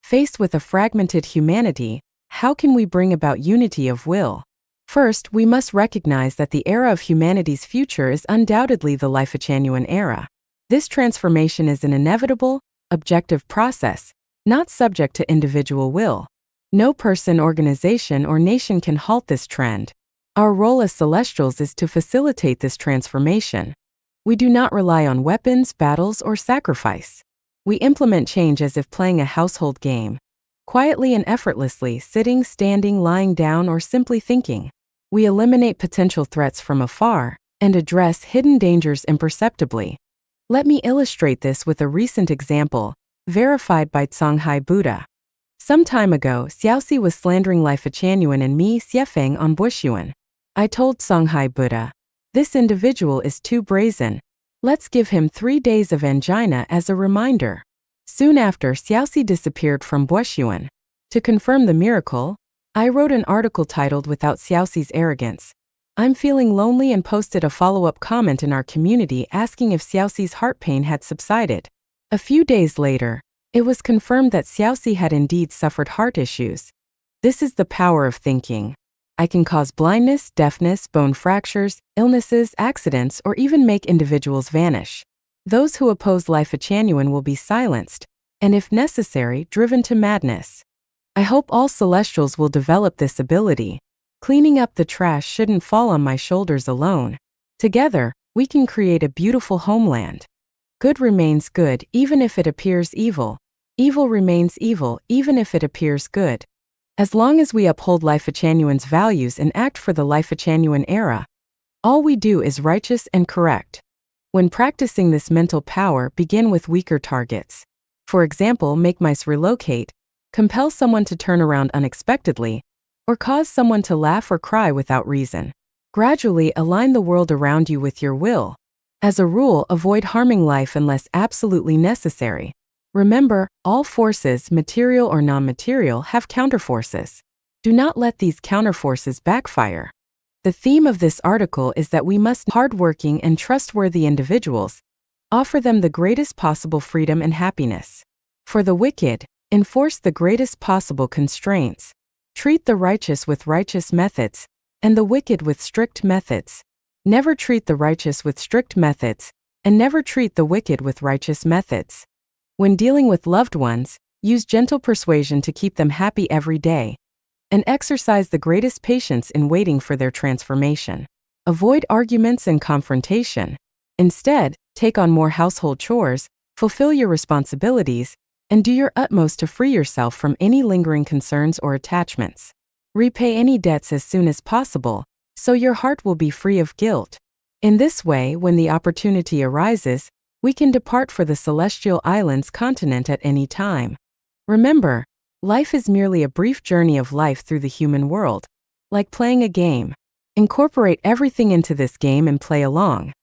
Faced with a fragmented humanity, how can we bring about unity of will? First, we must recognize that the era of humanity's future is undoubtedly the Life-Chanyuan era. This transformation is an inevitable, objective process, not subject to individual will. No person, organization, or nation can halt this trend. Our role as celestials is to facilitate this transformation. We do not rely on weapons, battles, or sacrifice. We implement change as if playing a household game, quietly and effortlessly, sitting, standing, lying down, or simply thinking. We eliminate potential threats from afar and address hidden dangers imperceptibly. Let me illustrate this with a recent example, verified by Songhai Buddha. Some time ago, Xiaoxi was slandering Life-Chanyuan and me, Xiefeng, on Buxuan. I told Songhai Buddha, "This individual is too brazen. Let's give him 3 days of angina as a reminder." Soon after, Xiaoxi disappeared from Buxuan. To confirm the miracle, I wrote an article titled "Without Xiaoxi's Arrogance, I'm Feeling Lonely," and posted a follow-up comment in our community asking if Xiaoxi's heart pain had subsided. A few days later, it was confirmed that Xiaoxi had indeed suffered heart issues. This is the power of thinking. I can cause blindness, deafness, bone fractures, illnesses, accidents, or even make individuals vanish. Those who oppose Life-Chanyuan will be silenced, and if necessary, driven to madness. I hope all celestials will develop this ability. Cleaning up the trash shouldn't fall on my shoulders alone. Together, we can create a beautiful homeland. Good remains good even if it appears evil. Evil remains evil even if it appears good. As long as we uphold Life-Chanyuan's values and act for the Life-Chanyuan era, all we do is righteous and correct. When practicing this mental power, begin with weaker targets. For example, make mice relocate, compel someone to turn around unexpectedly, or cause someone to laugh or cry without reason. Gradually align the world around you with your will. As a rule, avoid harming life unless absolutely necessary. Remember, all forces, material or non-material, have counterforces. Do not let these counterforces backfire. The theme of this article is that we must be hardworking and trustworthy individuals, offer them the greatest possible freedom and happiness. For the wicked, enforce the greatest possible constraints. Treat the righteous with righteous methods, and the wicked with strict methods. Never treat the righteous with strict methods, and never treat the wicked with righteous methods. When dealing with loved ones, use gentle persuasion to keep them happy every day, and exercise the greatest patience in waiting for their transformation. Avoid arguments and confrontation. Instead, take on more household chores, fulfill your responsibilities, and do your utmost to free yourself from any lingering concerns or attachments. Repay any debts as soon as possible, so your heart will be free of guilt. In this way, when the opportunity arises, we can depart for the Celestial Islands continent at any time. Remember, life is merely a brief journey of life through the human world, like playing a game. Incorporate everything into this game and play along.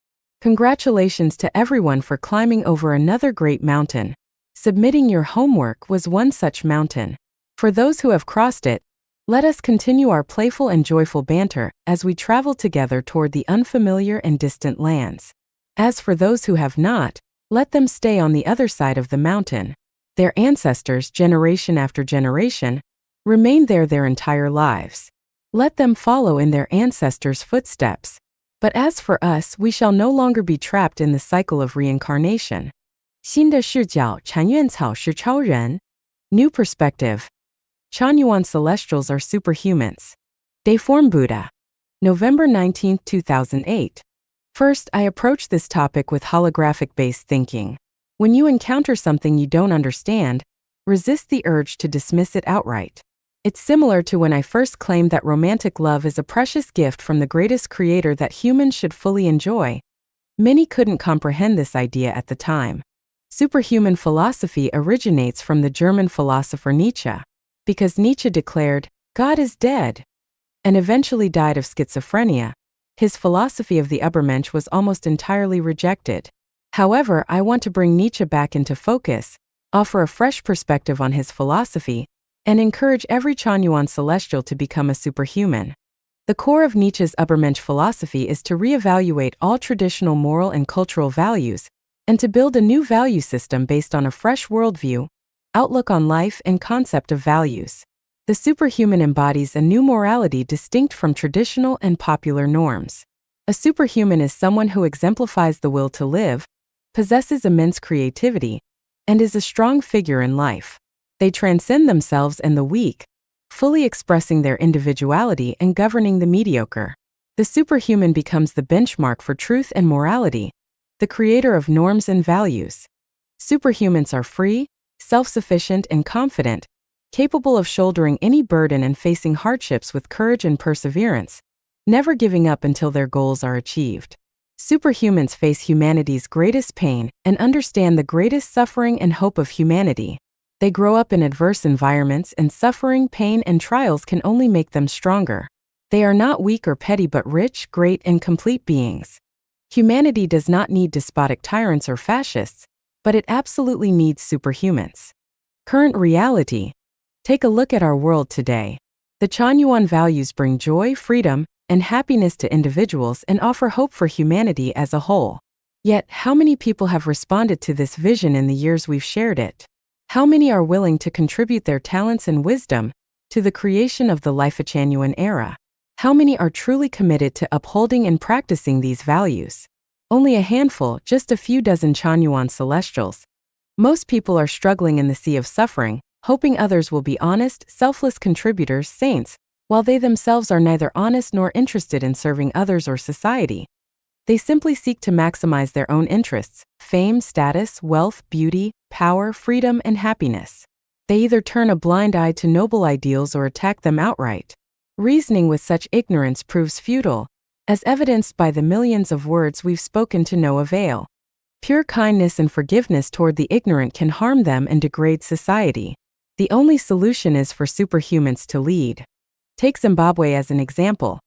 Congratulations to everyone for climbing over another great mountain. Submitting your homework was one such mountain. For those who have crossed it, let us continue our playful and joyful banter as we travel together toward the unfamiliar and distant lands. As for those who have not, let them stay on the other side of the mountain. Their ancestors, generation after generation, remained there their entire lives. Let them follow in their ancestors' footsteps. But as for us, we shall no longer be trapped in the cycle of reincarnation. 新的视角，禅院草是超人. New perspective. Chanyuan celestials are superhumans. Deiform Buddha. November 19, 2008. First, I approach this topic with holographic-based thinking. When you encounter something you don't understand, resist the urge to dismiss it outright. It's similar to when I first claimed that romantic love is a precious gift from the greatest creator that humans should fully enjoy. Many couldn't comprehend this idea at the time. Superhuman philosophy originates from the German philosopher Nietzsche. Because Nietzsche declared, "God is dead," and eventually died of schizophrenia, his philosophy of the Übermensch was almost entirely rejected. However, I want to bring Nietzsche back into focus, offer a fresh perspective on his philosophy, and encourage every Chanyuan celestial to become a superhuman. The core of Nietzsche's Übermensch philosophy is to reevaluate all traditional moral and cultural values, and to build a new value system based on a fresh worldview, outlook on life, and concept of values. The superhuman embodies a new morality distinct from traditional and popular norms. A superhuman is someone who exemplifies the will to live, possesses immense creativity, and is a strong figure in life. They transcend themselves and the weak, fully expressing their individuality and governing the mediocre. The superhuman becomes the benchmark for truth and morality, the creator of norms and values. Superhumans are free, self-sufficient, and confident, capable of shouldering any burden and facing hardships with courage and perseverance, never giving up until their goals are achieved. Superhumans face humanity's greatest pain and understand the greatest suffering and hope of humanity. They grow up in adverse environments, and suffering, pain, and trials can only make them stronger. They are not weak or petty but rich, great, and complete beings. Humanity does not need despotic tyrants or fascists, but it absolutely needs superhumans. Current reality. Take a look at our world today. The Chanyuan values bring joy, freedom, and happiness to individuals and offer hope for humanity as a whole. Yet, how many people have responded to this vision in the years we've shared it? How many are willing to contribute their talents and wisdom to the creation of the Life-Chanyuan era? How many are truly committed to upholding and practicing these values? Only a handful, just a few dozen Chanyuan celestials. Most people are struggling in the sea of suffering, hoping others will be honest, selfless contributors, saints, while they themselves are neither honest nor interested in serving others or society. They simply seek to maximize their own interests: fame, status, wealth, beauty, power, freedom, and happiness. They either turn a blind eye to noble ideals or attack them outright. Reasoning with such ignorance proves futile, as evidenced by the millions of words we've spoken to no avail. Pure kindness and forgiveness toward the ignorant can harm them and degrade society. The only solution is for superhumans to lead. Take Zimbabwe as an example.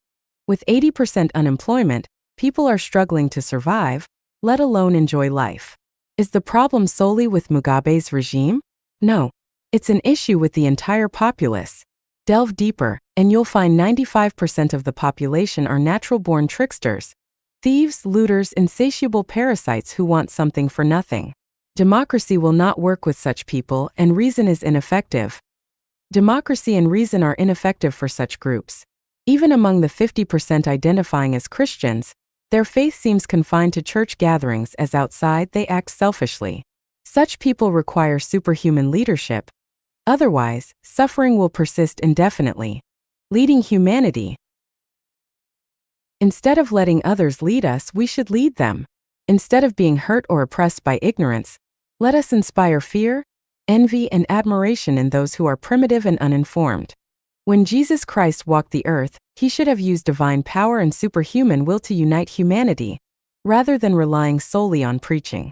With 80% unemployment, people are struggling to survive, let alone enjoy life. Is the problem solely with Mugabe's regime? No. It's an issue with the entire populace. Delve deeper, and you'll find 95% of the population are natural-born tricksters, thieves, looters, insatiable parasites who want something for nothing. Democracy will not work with such people, and reason is ineffective. Democracy and reason are ineffective for such groups. Even among the 50% identifying as Christians, their faith seems confined to church gatherings, as outside they act selfishly. Such people require superhuman leadership. Otherwise, suffering will persist indefinitely. Leading humanity. Instead of letting others lead us, we should lead them. Instead of being hurt or oppressed by ignorance, let us inspire fear, envy, and admiration in those who are primitive and uninformed. When Jesus Christ walked the earth, he should have used divine power and superhuman will to unite humanity, rather than relying solely on preaching.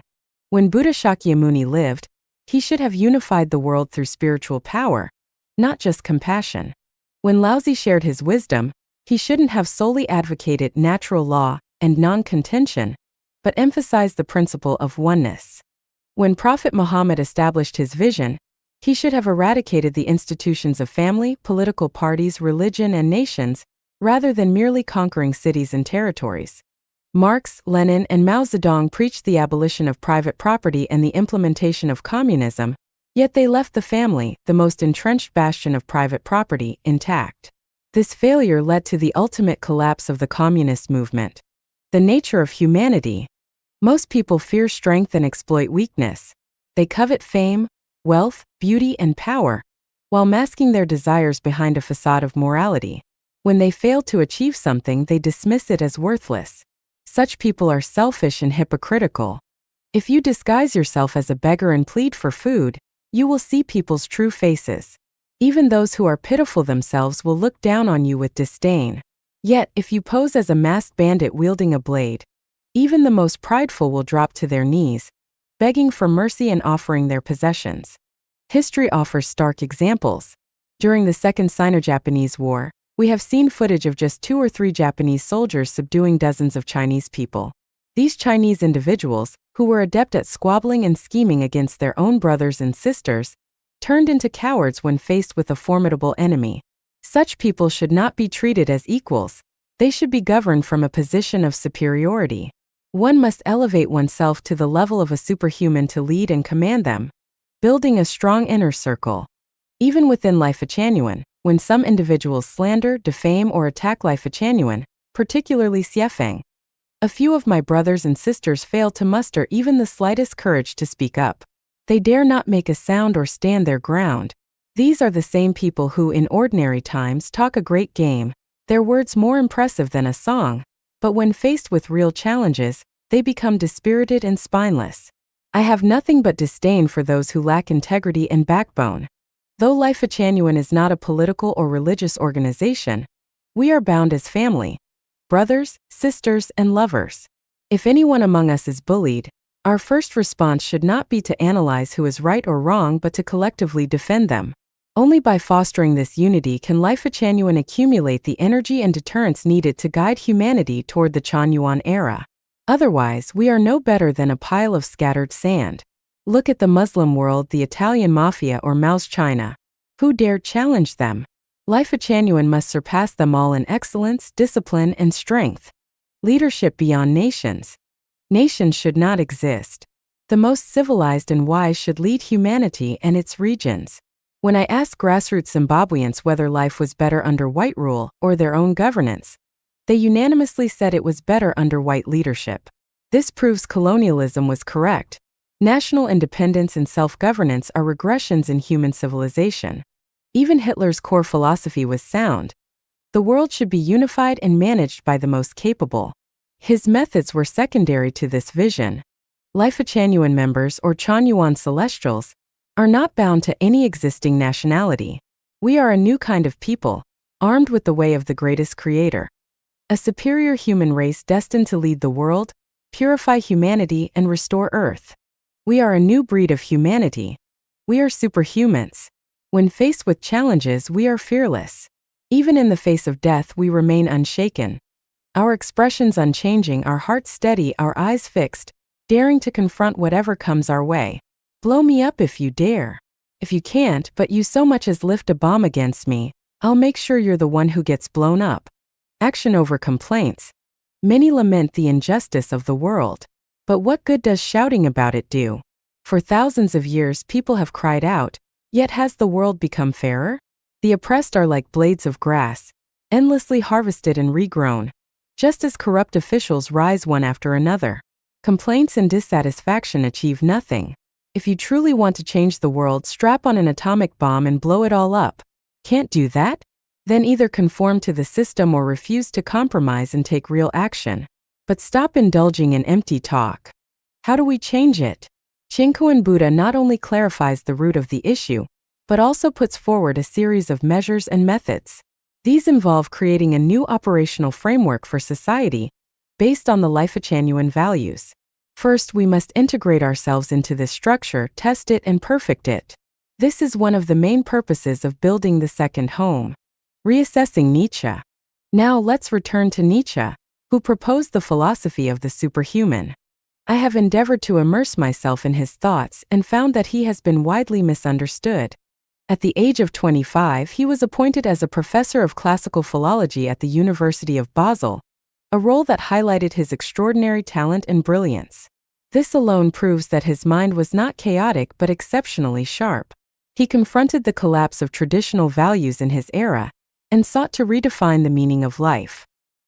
When Buddha Shakyamuni lived, he should have unified the world through spiritual power, not just compassion. When Laozi shared his wisdom, he shouldn't have solely advocated natural law and non-contention, but emphasized the principle of oneness. When Prophet Muhammad established his vision, he should have eradicated the institutions of family, political parties, religion, and nations, rather than merely conquering cities and territories. Marx, Lenin, and Mao Zedong preached the abolition of private property and the implementation of communism, yet they left the family, the most entrenched bastion of private property, intact. This failure led to the ultimate collapse of the communist movement. The nature of humanity. Most people fear strength and exploit weakness. They covet fame, wealth, beauty, and power, while masking their desires behind a facade of morality. When they fail to achieve something, they dismiss it as worthless. Such people are selfish and hypocritical. If you disguise yourself as a beggar and plead for food, you will see people's true faces. Even those who are pitiful themselves will look down on you with disdain. Yet, if you pose as a masked bandit wielding a blade, even the most prideful will drop to their knees, begging for mercy and offering their possessions. History offers stark examples. During the Second Sino-Japanese War, we have seen footage of just 2 or 3 Japanese soldiers subduing dozens of Chinese people. These Chinese individuals, who were adept at squabbling and scheming against their own brothers and sisters, turned into cowards when faced with a formidable enemy. Such people should not be treated as equals. They should be governed from a position of superiority. One must elevate oneself to the level of a superhuman to lead and command them. building a strong inner circle. Even within Life Genuine, when some individuals slander, defame, or attack Life Genuine, particularly Xiefeng, a few of my brothers and sisters fail to muster even the slightest courage to speak up. They dare not make a sound or stand their ground. These are the same people who in ordinary times talk a great game, their words more impressive than a song, but when faced with real challenges, they become dispirited and spineless. I have nothing but disdain for those who lack integrity and backbone. Though Life Genuine is not a political or religious organization, we are bound as family, brothers, sisters, and lovers. If anyone among us is bullied, our first response should not be to analyze who is right or wrong but to collectively defend them. Only by fostering this unity can Life Genuine accumulate the energy and deterrence needed to guide humanity toward the Chanyuan era. Otherwise, we are no better than a pile of scattered sand. Look at the Muslim world, the Italian mafia, or Mao's China. Who dared challenge them? Life Genuine must surpass them all in excellence, discipline, and strength. Leadership beyond nations. Nations should not exist. The most civilized and wise should lead humanity and its regions. When I asked grassroots Zimbabweans whether life was better under white rule or their own governance, they unanimously said it was better under white leadership. This proves colonialism was correct. National independence and self-governance are regressions in human civilization. Even Hitler's core philosophy was sound. The world should be unified and managed by the most capable. His methods were secondary to this vision. Life Genuine members, or Chanyuan Celestials, are not bound to any existing nationality. We are a new kind of people, armed with the way of the greatest creator. A superior human race destined to lead the world, purify humanity, and restore Earth. We are a new breed of humanity. We are superhumans. When faced with challenges, we are fearless. Even in the face of death, we remain unshaken. Our expressions unchanging, our hearts steady, our eyes fixed, daring to confront whatever comes our way. Blow me up if you dare. If you can't, but you so much as lift a bomb against me, I'll make sure you're the one who gets blown up. Action over complaints. Many lament the injustice of the world. But what good does shouting about it do? For thousands of years people have cried out, yet has the world become fairer? The oppressed are like blades of grass, endlessly harvested and regrown, just as corrupt officials rise one after another. Complaints and dissatisfaction achieve nothing. If you truly want to change the world, strap on an atomic bomb and blow it all up. Can't do that? Then either conform to the system or refuse to compromise and take real action. But stop indulging in empty talk. How do we change it? Chinkoan Buddha not only clarifies the root of the issue, but also puts forward a series of measures and methods. These involve creating a new operational framework for society based on the Life Genuine values. First, we must integrate ourselves into this structure, test it, and perfect it. This is one of the main purposes of building the second home. Reassessing Nietzsche. Now let's return to Nietzsche, who proposed the philosophy of the superhuman. I have endeavored to immerse myself in his thoughts and found that he has been widely misunderstood. At the age of 25, he was appointed as a professor of classical philology at the University of Basel, a role that highlighted his extraordinary talent and brilliance. This alone proves that his mind was not chaotic but exceptionally sharp. He confronted the collapse of traditional values in his era and sought to redefine the meaning of life.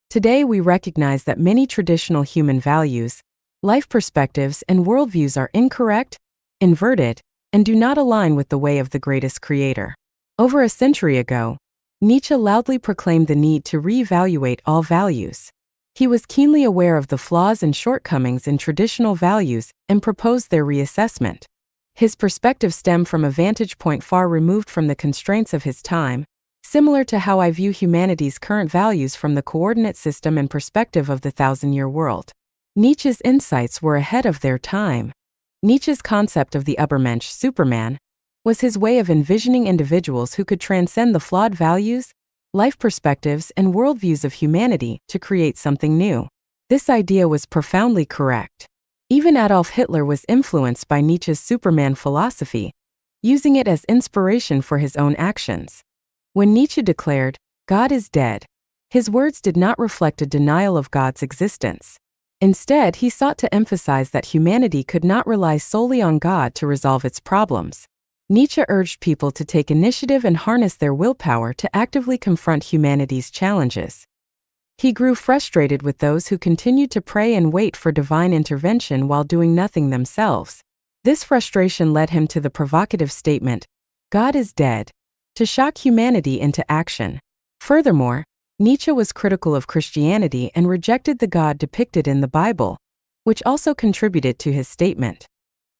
Today we recognize that many traditional human values, life perspectives, and worldviews are incorrect, inverted, and do not align with the way of the greatest creator. Over a century ago, Nietzsche loudly proclaimed the need to reevaluate all values. He was keenly aware of the flaws and shortcomings in traditional values and proposed their reassessment. His perspective stemmed from a vantage point far removed from the constraints of his time, similar to how I view humanity's current values from the coordinate system and perspective of the thousand-year world. Nietzsche's insights were ahead of their time. Nietzsche's concept of the Übermensch, Superman, was his way of envisioning individuals who could transcend the flawed values, life perspectives, and worldviews of humanity to create something new. This idea was profoundly correct. Even Adolf Hitler was influenced by Nietzsche's Superman philosophy, using it as inspiration for his own actions. When Nietzsche declared, "God is dead," his words did not reflect a denial of God's existence. Instead, he sought to emphasize that humanity could not rely solely on God to resolve its problems. Nietzsche urged people to take initiative and harness their willpower to actively confront humanity's challenges. He grew frustrated with those who continued to pray and wait for divine intervention while doing nothing themselves. This frustration led him to the provocative statement, "God is dead," to shock humanity into action. Furthermore, Nietzsche was critical of Christianity and rejected the God depicted in the Bible, which also contributed to his statement.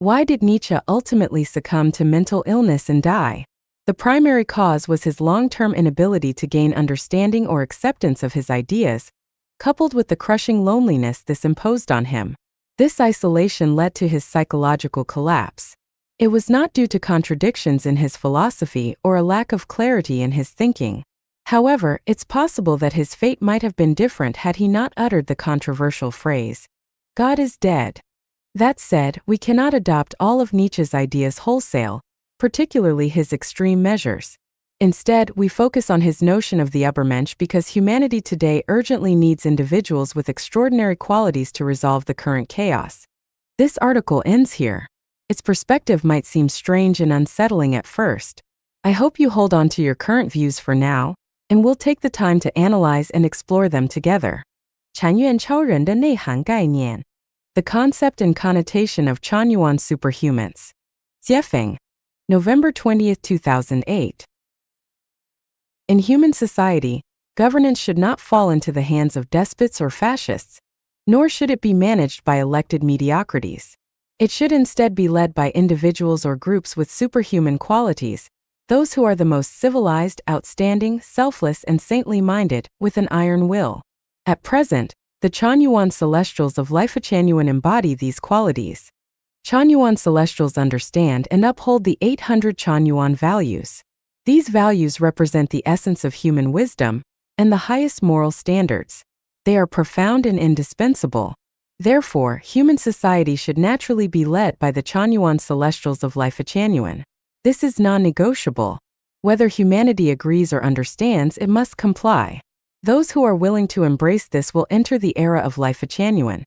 Why did Nietzsche ultimately succumb to mental illness and die? The primary cause was his long-term inability to gain understanding or acceptance of his ideas, coupled with the crushing loneliness this imposed on him. This isolation led to his psychological collapse. It was not due to contradictions in his philosophy or a lack of clarity in his thinking. However, it's possible that his fate might have been different had he not uttered the controversial phrase, "God is dead." That said, we cannot adopt all of Nietzsche's ideas wholesale, particularly his extreme measures. Instead, we focus on his notion of the Übermensch because humanity today urgently needs individuals with extraordinary qualities to resolve the current chaos. This article ends here. Its perspective might seem strange and unsettling at first. I hope you hold on to your current views for now, and we'll take the time to analyze and explore them together. 禅院超人的内涵概念 The concept and connotation of Chanyuan superhumans. Jiefeng, November 20, 2008. In human society, governance should not fall into the hands of despots or fascists, nor should it be managed by elected mediocrities. It should instead be led by individuals or groups with superhuman qualities, those who are the most civilized, outstanding, selfless, and saintly-minded, with an iron will. At present, the Chanyuan Celestials of Life-Changyuan embody these qualities. Chanyuan Celestials understand and uphold the 800 Chanyuan values. These values represent the essence of human wisdom and the highest moral standards. They are profound and indispensable. Therefore, human society should naturally be led by the Chanyuan Celestials of Life-Changyuan. This is non-negotiable. Whether humanity agrees or understands, it must comply. Those who are willing to embrace this will enter the era of Life-Changyuan,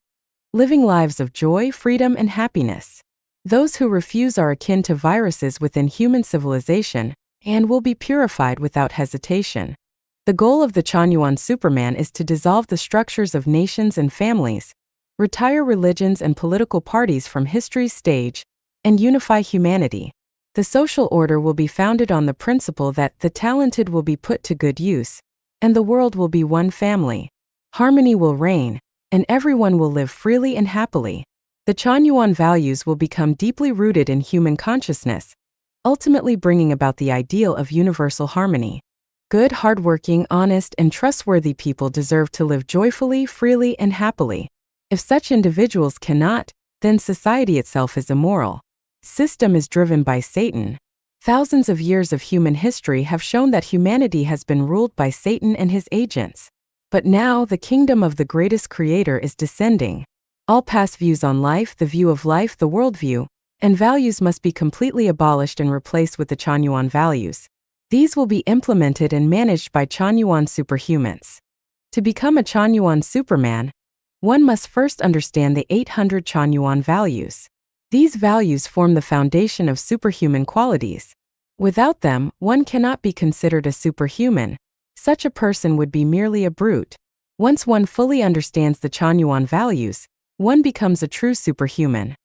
living lives of joy, freedom, and happiness. Those who refuse are akin to viruses within human civilization and will be purified without hesitation. The goal of the Chanyuan Superman is to dissolve the structures of nations and families, retire religions and political parties from history's stage, and unify humanity. The social order will be founded on the principle that the talented will be put to good use, and the world will be one family. Harmony will reign, and everyone will live freely and happily. The Chanyuan values will become deeply rooted in human consciousness, ultimately bringing about the ideal of universal harmony. Good, hardworking, honest, and trustworthy people deserve to live joyfully, freely, and happily. If such individuals cannot, then society itself is immoral. System is driven by Satan. Thousands of years of human history have shown that humanity has been ruled by Satan and his agents. But now the kingdom of the greatest creator is descending. All past views on life, the view of life, the worldview, and values must be completely abolished and replaced with the Chanyuan values. These will be implemented and managed by Chanyuan superhumans. To become a Chanyuan Superman, one must first understand the 800 Chanyuan values. These values form the foundation of superhuman qualities. Without them, one cannot be considered a superhuman. Such a person would be merely a brute. Once one fully understands the Chanyuan values, one becomes a true superhuman.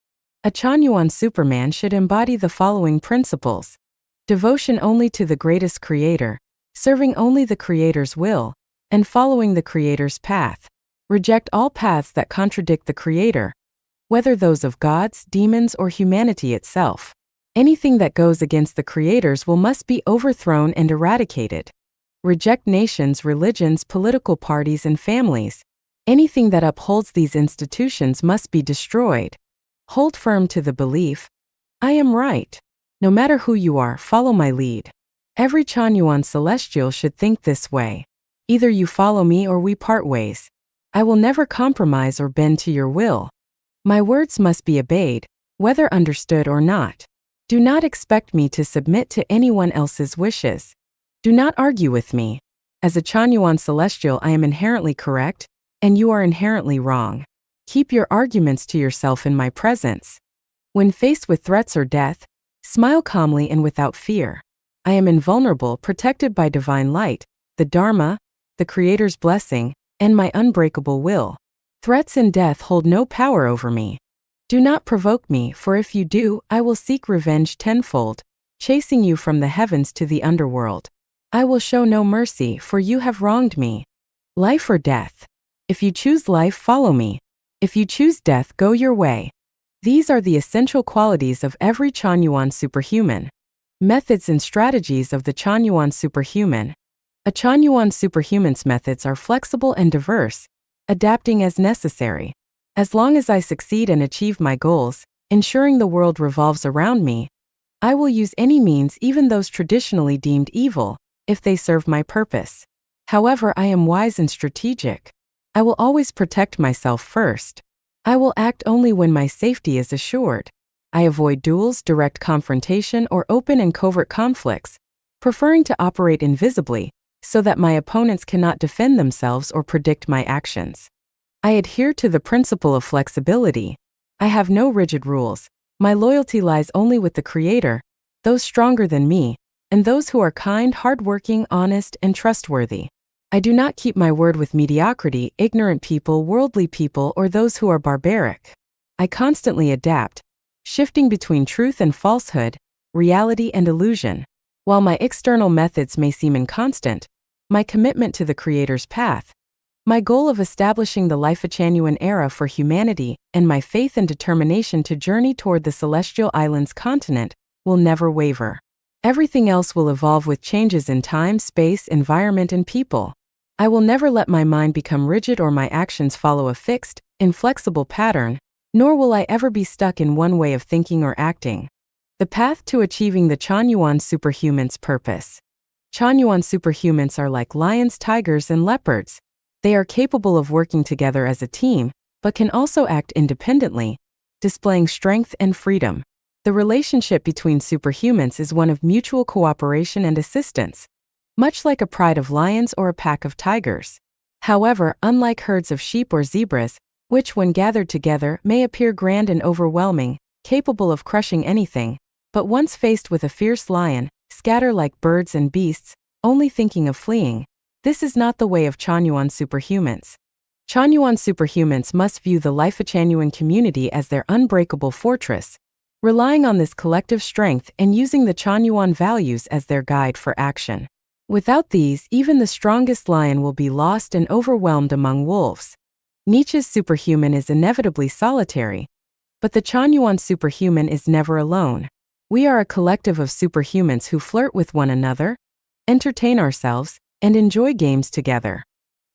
A Chanyuan Superman should embody the following principles: devotion only to the greatest creator, serving only the creator's will, and following the creator's path. Reject all paths that contradict the creator, whether those of gods, demons, or humanity itself. Anything that goes against the creators will must be overthrown and eradicated. Reject nations, religions, political parties, and families. Anything that upholds these institutions must be destroyed. Hold firm to the belief, I am right. No matter who you are, follow my lead. Every Chanyuan Celestial should think this way. Either you follow me or we part ways. I will never compromise or bend to your will. My words must be obeyed, whether understood or not. Do not expect me to submit to anyone else's wishes. Do not argue with me. As a Chanyuan Celestial, I am inherently correct, and you are inherently wrong. Keep your arguments to yourself in my presence. When faced with threats or death, smile calmly and without fear. I am invulnerable, protected by divine light, the Dharma, the Creator's blessing, and my unbreakable will. Threats and death hold no power over me. Do not provoke me, for if you do, I will seek revenge tenfold, chasing you from the heavens to the underworld. I will show no mercy, for you have wronged me. Life or death? If you choose life, follow me. If you choose death, go your way. These are the essential qualities of every Chanyuan superhuman. Methods and strategies of the Chanyuan superhuman. A Chanyuan superhuman's methods are flexible and diverse, adapting as necessary. As long as I succeed and achieve my goals, ensuring the world revolves around me, I will use any means, even those traditionally deemed evil, if they serve my purpose. However, I am wise and strategic. I will always protect myself first. I will act only when my safety is assured. I avoid duels, direct confrontation, or open and covert conflicts, preferring to operate invisibly, so that my opponents cannot defend themselves or predict my actions. I adhere to the principle of flexibility. I have no rigid rules. My loyalty lies only with the Creator, those stronger than me, and those who are kind, hardworking, honest, and trustworthy. I do not keep my word with mediocrity, ignorant people, worldly people, or those who are barbaric. I constantly adapt, shifting between truth and falsehood, reality and illusion. While my external methods may seem inconstant, my commitment to the Creator's path, my goal of establishing the Life-Chanyuan era for humanity, and my faith and determination to journey toward the Celestial Islands continent will never waver. Everything else will evolve with changes in time, space, environment, and people. I will never let my mind become rigid or my actions follow a fixed, inflexible pattern, nor will I ever be stuck in one way of thinking or acting. The path to achieving the Chanyuan superhuman's purpose. Chanyuan superhumans are like lions, tigers, and leopards. They are capable of working together as a team, but can also act independently, displaying strength and freedom. The relationship between superhumans is one of mutual cooperation and assistance, much like a pride of lions or a pack of tigers. However, unlike herds of sheep or zebras, which when gathered together may appear grand and overwhelming, capable of crushing anything, but once faced with a fierce lion, scatter like birds and beasts, only thinking of fleeing. This is not the way of Chanyuan superhumans. Chanyuan superhumans must view the Life-Chanyuan community as their unbreakable fortress, relying on this collective strength and using the Chanyuan values as their guide for action. Without these, even the strongest lion will be lost and overwhelmed among wolves. Nietzsche's superhuman is inevitably solitary, but the Chanyuan superhuman is never alone. We are a collective of superhumans who flirt with one another, entertain ourselves, and enjoy games together.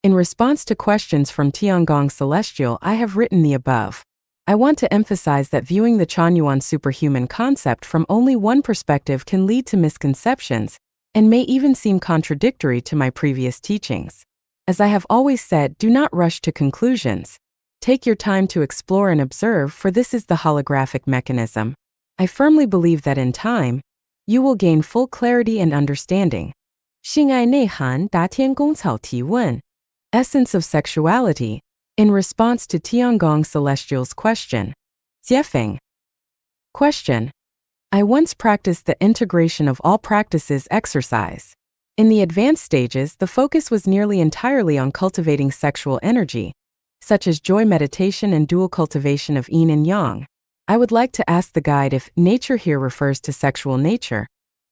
In response to questions from Tiangong Celestial, I have written the above. I want to emphasize that viewing the Chanyuan superhuman concept from only one perspective can lead to misconceptions, and may even seem contradictory to my previous teachings. As I have always said, do not rush to conclusions. Take your time to explore and observe, for this is the holographic mechanism. I firmly believe that in time, you will gain full clarity and understanding. 性爱内涵答天宫草提问 Essence of sexuality, in response to Tiangong Celestial's question. Jiefeng. Question. I once practiced the integration of all practices exercise. In the advanced stages, the focus was nearly entirely on cultivating sexual energy, such as joy meditation and dual cultivation of yin and yang. I would like to ask the guide if nature here refers to sexual nature,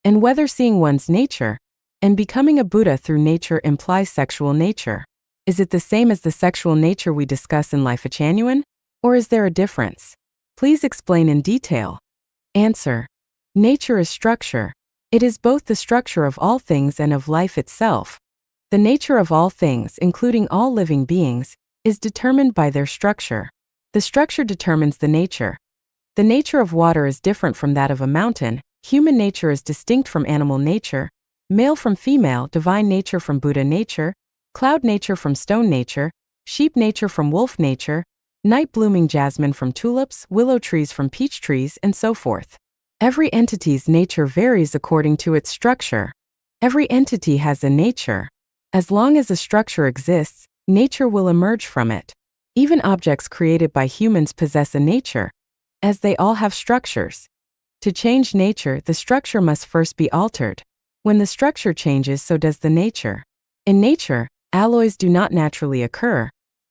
and whether seeing one's nature and becoming a Buddha through nature implies sexual nature. Is it the same as the sexual nature we discuss in Life-Chanyuan, or is there a difference? Please explain in detail. Answer. Nature is structure. It is both the structure of all things and of life itself. The nature of all things, including all living beings, is determined by their structure. The structure determines the nature. The nature of water is different from that of a mountain. Human nature is distinct from animal nature, male from female, divine nature from Buddha nature, cloud nature from stone nature, sheep nature from wolf nature, night-blooming jasmine from tulips, willow trees from peach trees, and so forth. Every entity's nature varies according to its structure. Every entity has a nature. As long as a structure exists, nature will emerge from it. Even objects created by humans possess a nature, as they all have structures. To change nature, the structure must first be altered. When the structure changes, so does the nature. In nature, alloys do not naturally occur,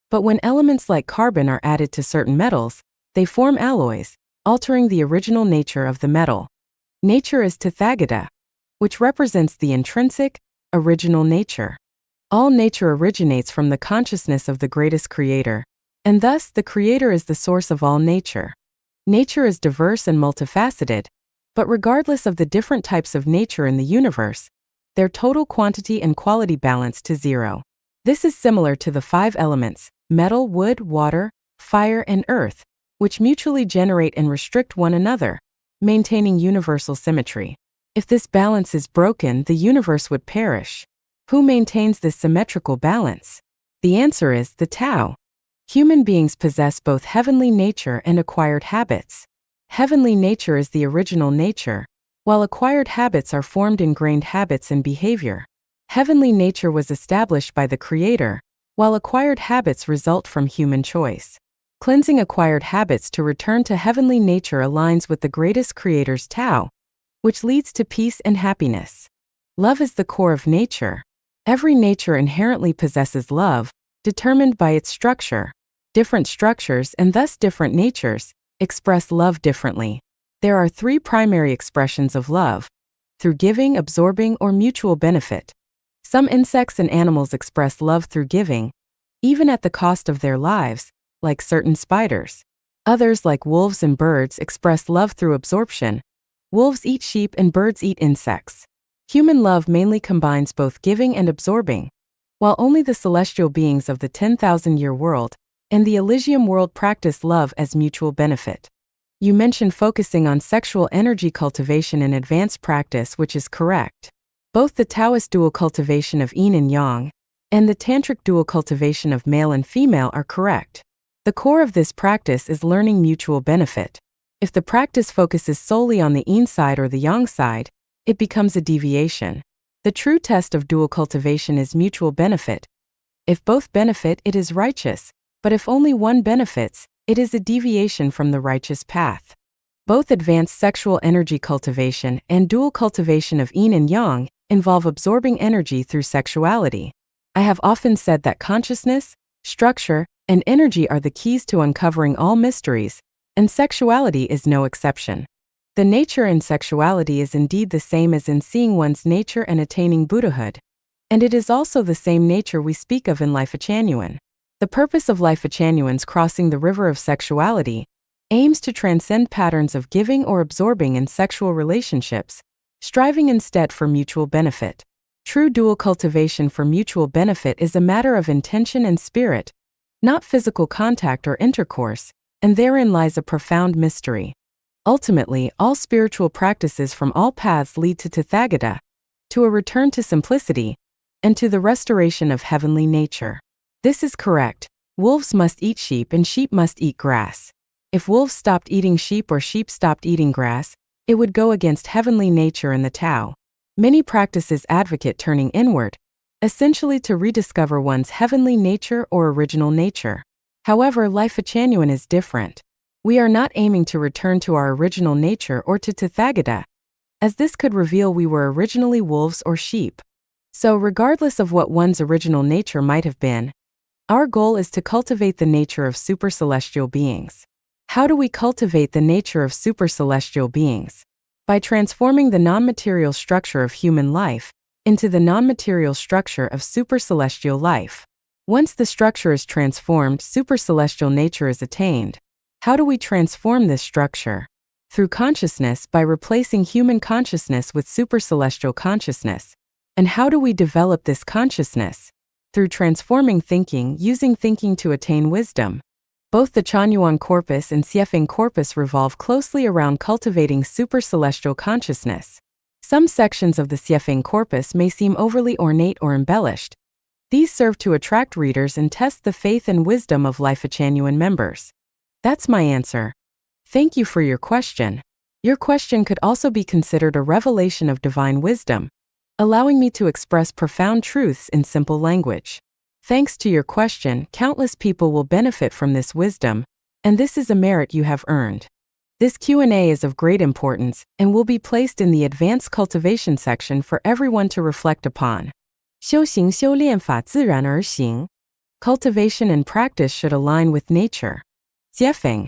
but when elements like carbon are added to certain metals, they form alloys, altering the original nature of the metal. Nature is Tathagata, which represents the intrinsic, original nature. All nature originates from the consciousness of the greatest creator, and thus the creator is the source of all nature. Nature is diverse and multifaceted, but regardless of the different types of nature in the universe, their total quantity and quality balance to zero. This is similar to the 5 elements, metal, wood, water, fire, and earth, which mutually generate and restrict one another, maintaining universal symmetry. If this balance is broken, the universe would perish. Who maintains this symmetrical balance? The answer is the Tao. Human beings possess both heavenly nature and acquired habits. Heavenly nature is the original nature, while acquired habits are formed ingrained habits and behavior. Heavenly nature was established by the Creator, while acquired habits result from human choice. Cleansing acquired habits to return to heavenly nature aligns with the greatest Creator's Tao, which leads to peace and happiness. Love is the core of nature. Every nature inherently possesses love, determined by its structure. Different structures, and thus different natures, express love differently. There are 3 primary expressions of love: through giving, absorbing, or mutual benefit. Some insects and animals express love through giving, even at the cost of their lives, like certain spiders. Others, like wolves and birds, express love through absorption. Wolves eat sheep and birds eat insects. Human love mainly combines both giving and absorbing, while only the celestial beings of the 10,000-year world and the Elysium world practice love as mutual benefit. You mentioned focusing on sexual energy cultivation in advanced practice, which is correct. Both the Taoist dual cultivation of yin and yang and the Tantric dual cultivation of male and female are correct. The core of this practice is learning mutual benefit. If the practice focuses solely on the yin side or the yang side, it becomes a deviation. The true test of dual cultivation is mutual benefit. If both benefit, it is righteous, but if only one benefits, it is a deviation from the righteous path. Both advanced sexual energy cultivation and dual cultivation of yin and yang involve absorbing energy through sexuality. I have often said that consciousness, structure, and energy are the keys to uncovering all mysteries, and sexuality is no exception. The nature in sexuality is indeed the same as in seeing one's nature and attaining Buddhahood, and it is also the same nature we speak of in Life Changyuan. The purpose of Life Changyuan's crossing the river of sexuality aims to transcend patterns of giving or absorbing in sexual relationships, striving instead for mutual benefit. True dual cultivation for mutual benefit is a matter of intention and spirit, not physical contact or intercourse, and therein lies a profound mystery. Ultimately, all spiritual practices from all paths lead to Tathagata, to a return to simplicity, and to the restoration of heavenly nature. This is correct. Wolves must eat sheep and sheep must eat grass. If wolves stopped eating sheep or sheep stopped eating grass, it would go against heavenly nature and the Tao. Many practices advocate turning inward, essentially to rediscover one's heavenly nature or original nature. However, Life Changyuan is different. We are not aiming to return to our original nature or to Tathagata, as this could reveal we were originally wolves or sheep. So, regardless of what one's original nature might have been, our goal is to cultivate the nature of super-celestial beings. How do we cultivate the nature of super-celestial beings? By transforming the non-material structure of human life into the non-material structure of super-celestial life. Once the structure is transformed, super-celestial nature is attained. How do we transform this structure? Through consciousness, by replacing human consciousness with super-celestial consciousness. And how do we develop this consciousness? Through transforming thinking, using thinking to attain wisdom. Both the Changyuan corpus and Siefeng corpus revolve closely around cultivating super-celestial consciousness. Some sections of the Siefeng corpus may seem overly ornate or embellished. These serve to attract readers and test the faith and wisdom of Life Changyuan members. That's my answer. Thank you for your question. Your question could also be considered a revelation of divine wisdom, allowing me to express profound truths in simple language. Thanks to your question, countless people will benefit from this wisdom, and this is a merit you have earned. This Q&A is of great importance and will be placed in the advanced cultivation section for everyone to reflect upon. 修行修炼法自然而行. Cultivation and practice should align with nature. Jiefeng,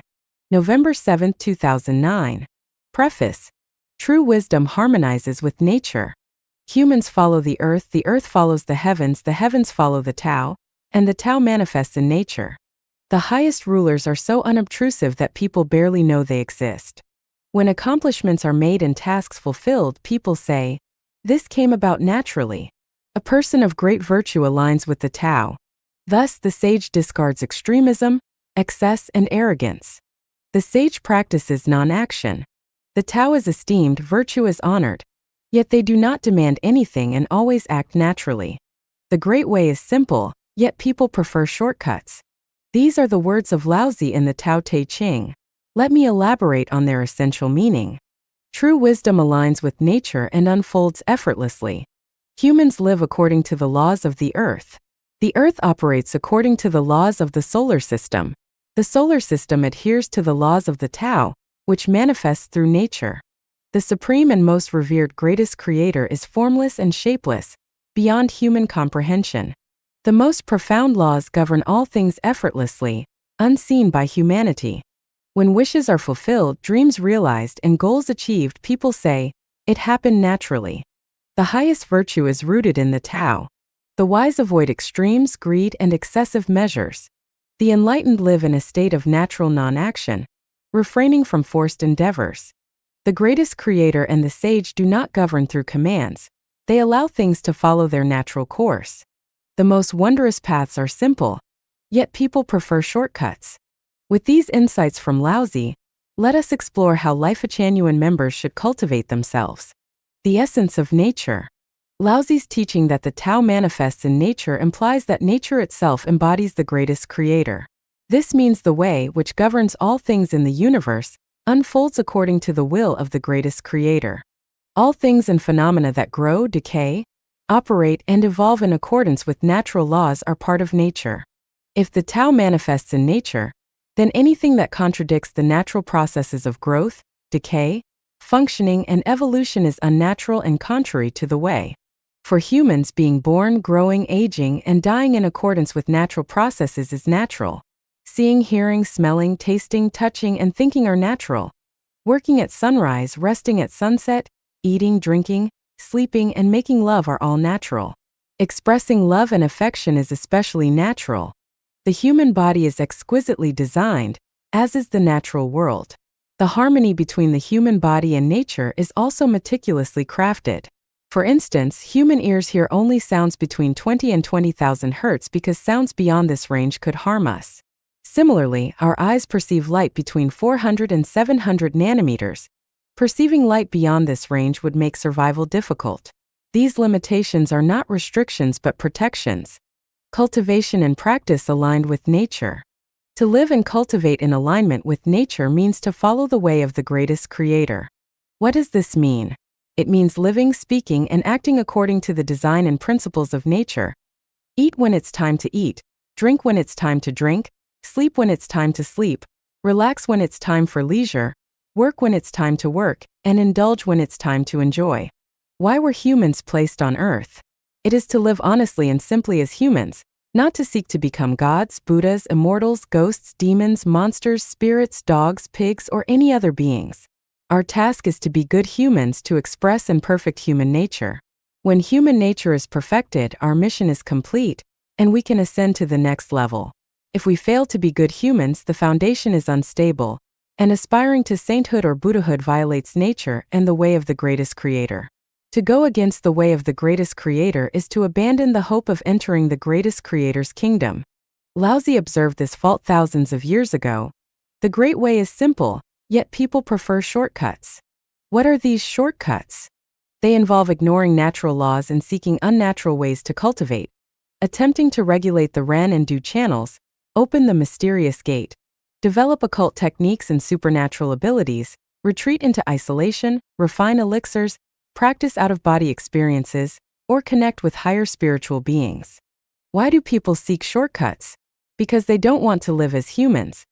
November 7, 2009. Preface. True wisdom harmonizes with nature. Humans follow the earth follows the heavens follow the Tao, and the Tao manifests in nature. The highest rulers are so unobtrusive that people barely know they exist. When accomplishments are made and tasks fulfilled, people say, "This came about naturally." A person of great virtue aligns with the Tao. Thus, the sage discards extremism, excess, and arrogance. The sage practices non-action. The Tao is esteemed, virtue is honored, yet they do not demand anything and always act naturally. The Great Way is simple, yet people prefer shortcuts. These are the words of Laozi in the Tao Te Ching. Let me elaborate on their essential meaning. True wisdom aligns with nature and unfolds effortlessly. Humans live according to the laws of the earth. The earth operates according to the laws of the solar system. The solar system adheres to the laws of the Tao, which manifests through nature. The supreme and most revered greatest creator is formless and shapeless, beyond human comprehension. The most profound laws govern all things effortlessly, unseen by humanity. When wishes are fulfilled, dreams realized, and goals achieved, people say, "It happened naturally." The highest virtue is rooted in the Tao. The wise avoid extremes, greed, and excessive measures. The enlightened live in a state of natural non-action, refraining from forced endeavors. The greatest creator and the sage do not govern through commands. They allow things to follow their natural course. The most wondrous paths are simple, yet people prefer shortcuts. With these insights from Laozi, let us explore how Life-Chanyuan members should cultivate themselves. The essence of nature. Laozi's teaching that the Tao manifests in nature implies that nature itself embodies the greatest creator. This means the way which governs all things in the universe unfolds according to the will of the greatest creator. All things and phenomena that grow, decay, operate, and evolve in accordance with natural laws are part of nature. If the Tao manifests in nature, then anything that contradicts the natural processes of growth, decay, functioning, and evolution is unnatural and contrary to the way. For humans, being born, growing, aging, and dying in accordance with natural processes is natural. Seeing, hearing, smelling, tasting, touching, and thinking are natural. Working at sunrise, resting at sunset, eating, drinking, sleeping, and making love are all natural. Expressing love and affection is especially natural. The human body is exquisitely designed, as is the natural world. The harmony between the human body and nature is also meticulously crafted. For instance, human ears hear only sounds between 20 and 20,000 Hz because sounds beyond this range could harm us. Similarly, our eyes perceive light between 400 and 700 nanometers. Perceiving light beyond this range would make survival difficult. These limitations are not restrictions but protections. Cultivation and practice aligned with nature. To live and cultivate in alignment with nature means to follow the way of the greatest creator. What does this mean? It means living, speaking, and acting according to the design and principles of nature. Eat when it's time to eat, drink when it's time to drink, sleep when it's time to sleep, relax when it's time for leisure, work when it's time to work, and indulge when it's time to enjoy. Why were humans placed on Earth? It is to live honestly and simply as humans, not to seek to become gods, Buddhas, immortals, ghosts, demons, monsters, spirits, dogs, pigs, or any other beings. Our task is to be good humans, to express and perfect human nature. When human nature is perfected, our mission is complete, and we can ascend to the next level. If we fail to be good humans, the foundation is unstable, and aspiring to sainthood or Buddhahood violates nature and the way of the greatest creator. To go against the way of the greatest creator is to abandon the hope of entering the greatest creator's kingdom. Laozi observed this fault thousands of years ago. The great way is simple, yet people prefer shortcuts. What are these shortcuts? They involve ignoring natural laws and seeking unnatural ways to cultivate, attempting to regulate the Ren and Du channels, open the mysterious gate, develop occult techniques and supernatural abilities, retreat into isolation, refine elixirs, practice out-of-body experiences, or connect with higher spiritual beings. Why do people seek shortcuts? Because they don't want to live as humans.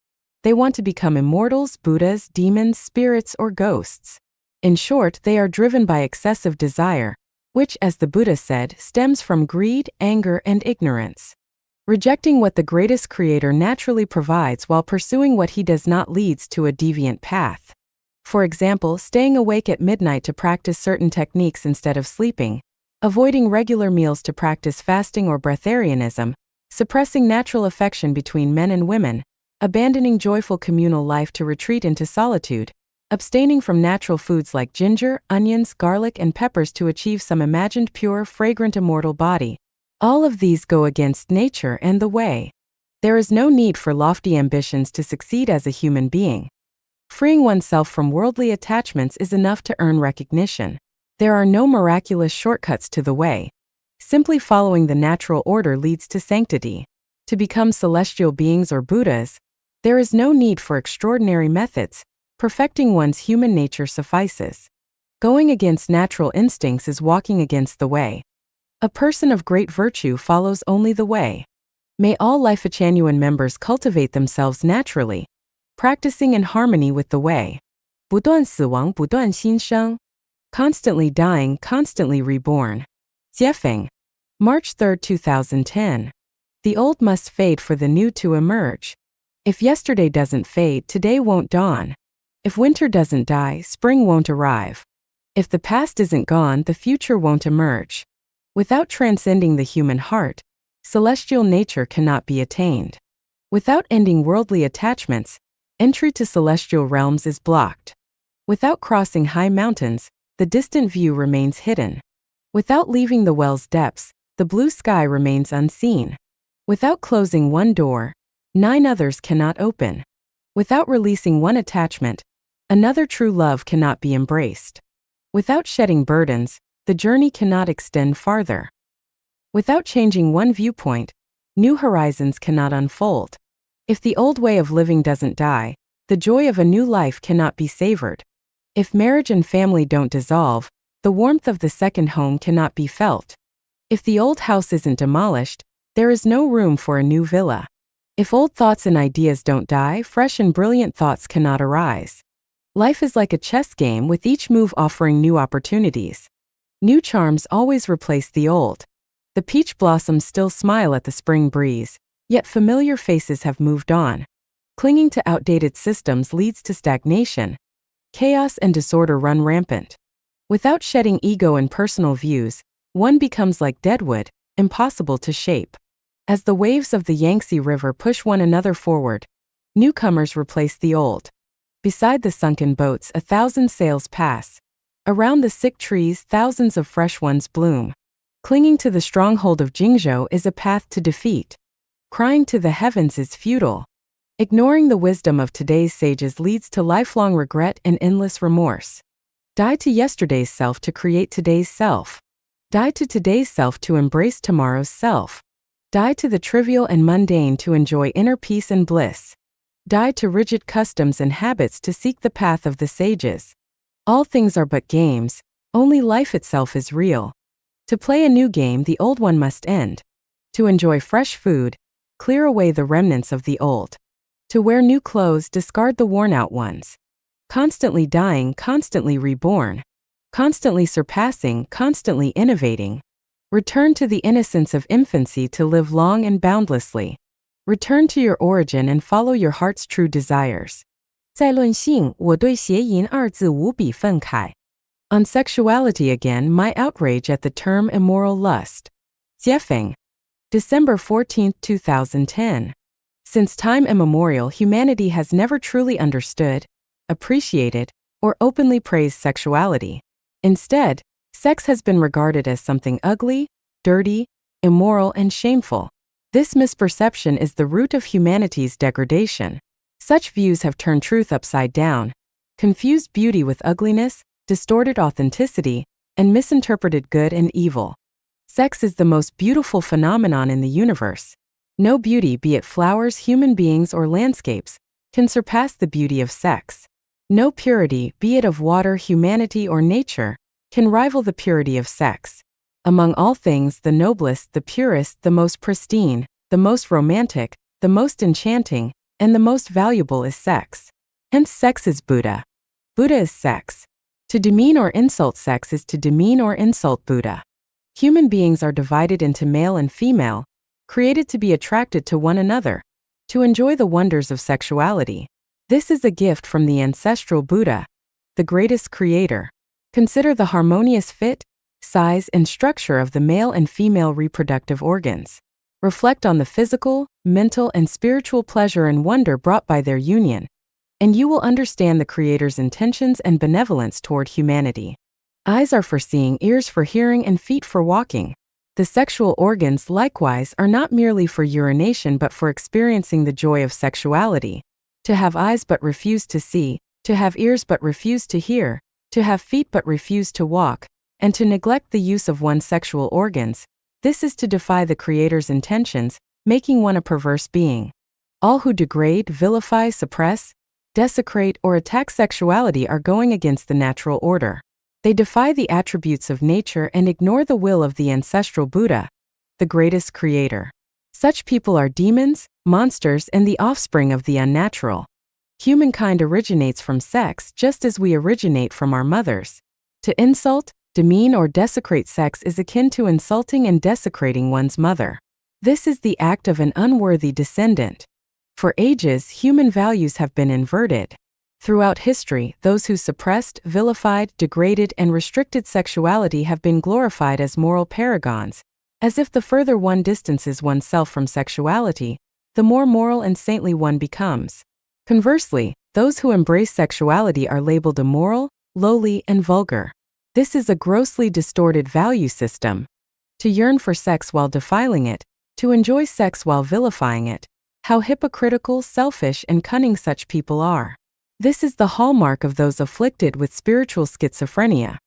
They want to become immortals, Buddhas, demons, spirits, or ghosts. In short, they are driven by excessive desire, which, as the Buddha said, stems from greed, anger, and ignorance. Rejecting what the greatest creator naturally provides while pursuing what he does not leads to a deviant path. For example, staying awake at midnight to practice certain techniques instead of sleeping, avoiding regular meals to practice fasting or breatharianism, suppressing natural affection between men and women, abandoning joyful communal life to retreat into solitude, abstaining from natural foods like ginger, onions, garlic, and peppers to achieve some imagined pure, fragrant immortal body. All of these go against nature and the way. There is no need for lofty ambitions to succeed as a human being. Freeing oneself from worldly attachments is enough to earn recognition. There are no miraculous shortcuts to the way. Simply following the natural order leads to sanctity. To become celestial beings or Buddhas, there is no need for extraordinary methods. Perfecting one's human nature suffices. Going against natural instincts is walking against the way. A person of great virtue follows only the way. May all Life-Genuine members cultivate themselves naturally, practicing in harmony with the way. 不断死亡，不断新生. Constantly dying, constantly reborn. Jiefeng. March 3, 2010. The old must fade for the new to emerge. If yesterday doesn't fade, today won't dawn. If winter doesn't die, spring won't arrive. If the past isn't gone, the future won't emerge. Without transcending the human heart, celestial nature cannot be attained. Without ending worldly attachments, entry to celestial realms is blocked. Without crossing high mountains, the distant view remains hidden. Without leaving the well's depths, the blue sky remains unseen. Without closing one door, 9 others cannot open. Without releasing one attachment, another true love cannot be embraced. Without shedding burdens, the journey cannot extend farther. Without changing one viewpoint, new horizons cannot unfold. If the old way of living doesn't die, the joy of a new life cannot be savored. If marriage and family don't dissolve, the warmth of the second home cannot be felt. If the old house isn't demolished, there is no room for a new villa. If old thoughts and ideas don't die, fresh and brilliant thoughts cannot arise. Life is like a chess game with each move offering new opportunities. New charms always replace the old. The peach blossoms still smile at the spring breeze, yet familiar faces have moved on. Clinging to outdated systems leads to stagnation. Chaos and disorder run rampant. Without shedding ego and personal views, one becomes like deadwood, impossible to shape. As the waves of the Yangtze River push one another forward, newcomers replace the old. Beside the sunken boats, 1,000 sails pass. Around the sick trees, thousands of fresh ones bloom. Clinging to the stronghold of Jingzhou is a path to defeat. Crying to the heavens is futile. Ignoring the wisdom of today's sages leads to lifelong regret and endless remorse. Die to yesterday's self to create today's self. Die to today's self to embrace tomorrow's self. Die to the trivial and mundane to enjoy inner peace and bliss. Die to rigid customs and habits to seek the path of the sages. All things are but games, only life itself is real. To play a new game, the old one must end. To enjoy fresh food, clear away the remnants of the old. To wear new clothes, discard the worn-out ones. Constantly dying, constantly reborn. Constantly surpassing, constantly innovating. Return to the innocence of infancy to live long and boundlessly. Return to your origin and follow your heart's true desires. 再论性，我对邪淫二字无比愤慨. On sexuality again, my outrage at the term immoral lust. Jiefeng. December 14, 2010. Since time immemorial, humanity has never truly understood, appreciated, or openly praised sexuality. Instead, sex has been regarded as something ugly, dirty, immoral, and shameful. This misperception is the root of humanity's degradation. Such views have turned truth upside down, confused beauty with ugliness, distorted authenticity, and misinterpreted good and evil. Sex is the most beautiful phenomenon in the universe. No beauty, be it flowers, human beings, or landscapes, can surpass the beauty of sex. No purity, be it of water, humanity, or nature, can rival the purity of sex. Among all things, the noblest, the purest, the most pristine, the most romantic, the most enchanting, and the most valuable is sex. Hence, sex is Buddha. Buddha is sex. To demean or insult sex is to demean or insult Buddha. Human beings are divided into male and female, created to be attracted to one another, to enjoy the wonders of sexuality. This is a gift from the ancestral Buddha, the greatest creator. Consider the harmonious fit, size, and structure of the male and female reproductive organs. Reflect on the physical, mental, and spiritual pleasure and wonder brought by their union, and you will understand the Creator's intentions and benevolence toward humanity. Eyes are for seeing, ears for hearing, and feet for walking. The sexual organs, likewise, are not merely for urination but for experiencing the joy of sexuality. To have eyes but refuse to see, to have ears but refuse to hear, to have feet but refuse to walk, and to neglect the use of one's sexual organs, this is to defy the Creator's intentions, making one a perverse being. All who degrade, vilify, suppress, desecrate, or attack sexuality are going against the natural order. They defy the attributes of nature and ignore the will of the ancestral Buddha, the greatest creator. Such people are demons, monsters, and the offspring of the unnatural. Humankind originates from sex just as we originate from our mothers. To insult, demean, or desecrate sex is akin to insulting and desecrating one's mother. This is the act of an unworthy descendant. For ages, human values have been inverted. Throughout history, those who suppressed, vilified, degraded, and restricted sexuality have been glorified as moral paragons, as if the further one distances oneself from sexuality, the more moral and saintly one becomes. Conversely, those who embrace sexuality are labeled immoral, lowly, and vulgar. This is a grossly distorted value system. To yearn for sex while defiling it, to enjoy sex while vilifying it, how hypocritical, selfish, and cunning such people are. This is the hallmark of those afflicted with spiritual schizophrenia.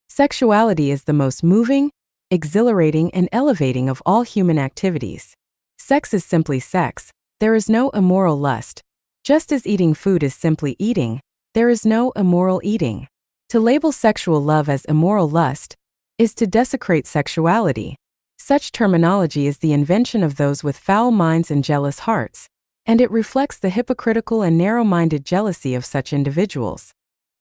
Sexuality is the most moving, exhilarating, and elevating of all human activities. Sex is simply sex. There is no immoral lust. Just as eating food is simply eating, there is no immoral eating. To label sexual love as immoral lust is to desecrate sexuality. Such terminology is the invention of those with foul minds and jealous hearts, and it reflects the hypocritical and narrow-minded jealousy of such individuals.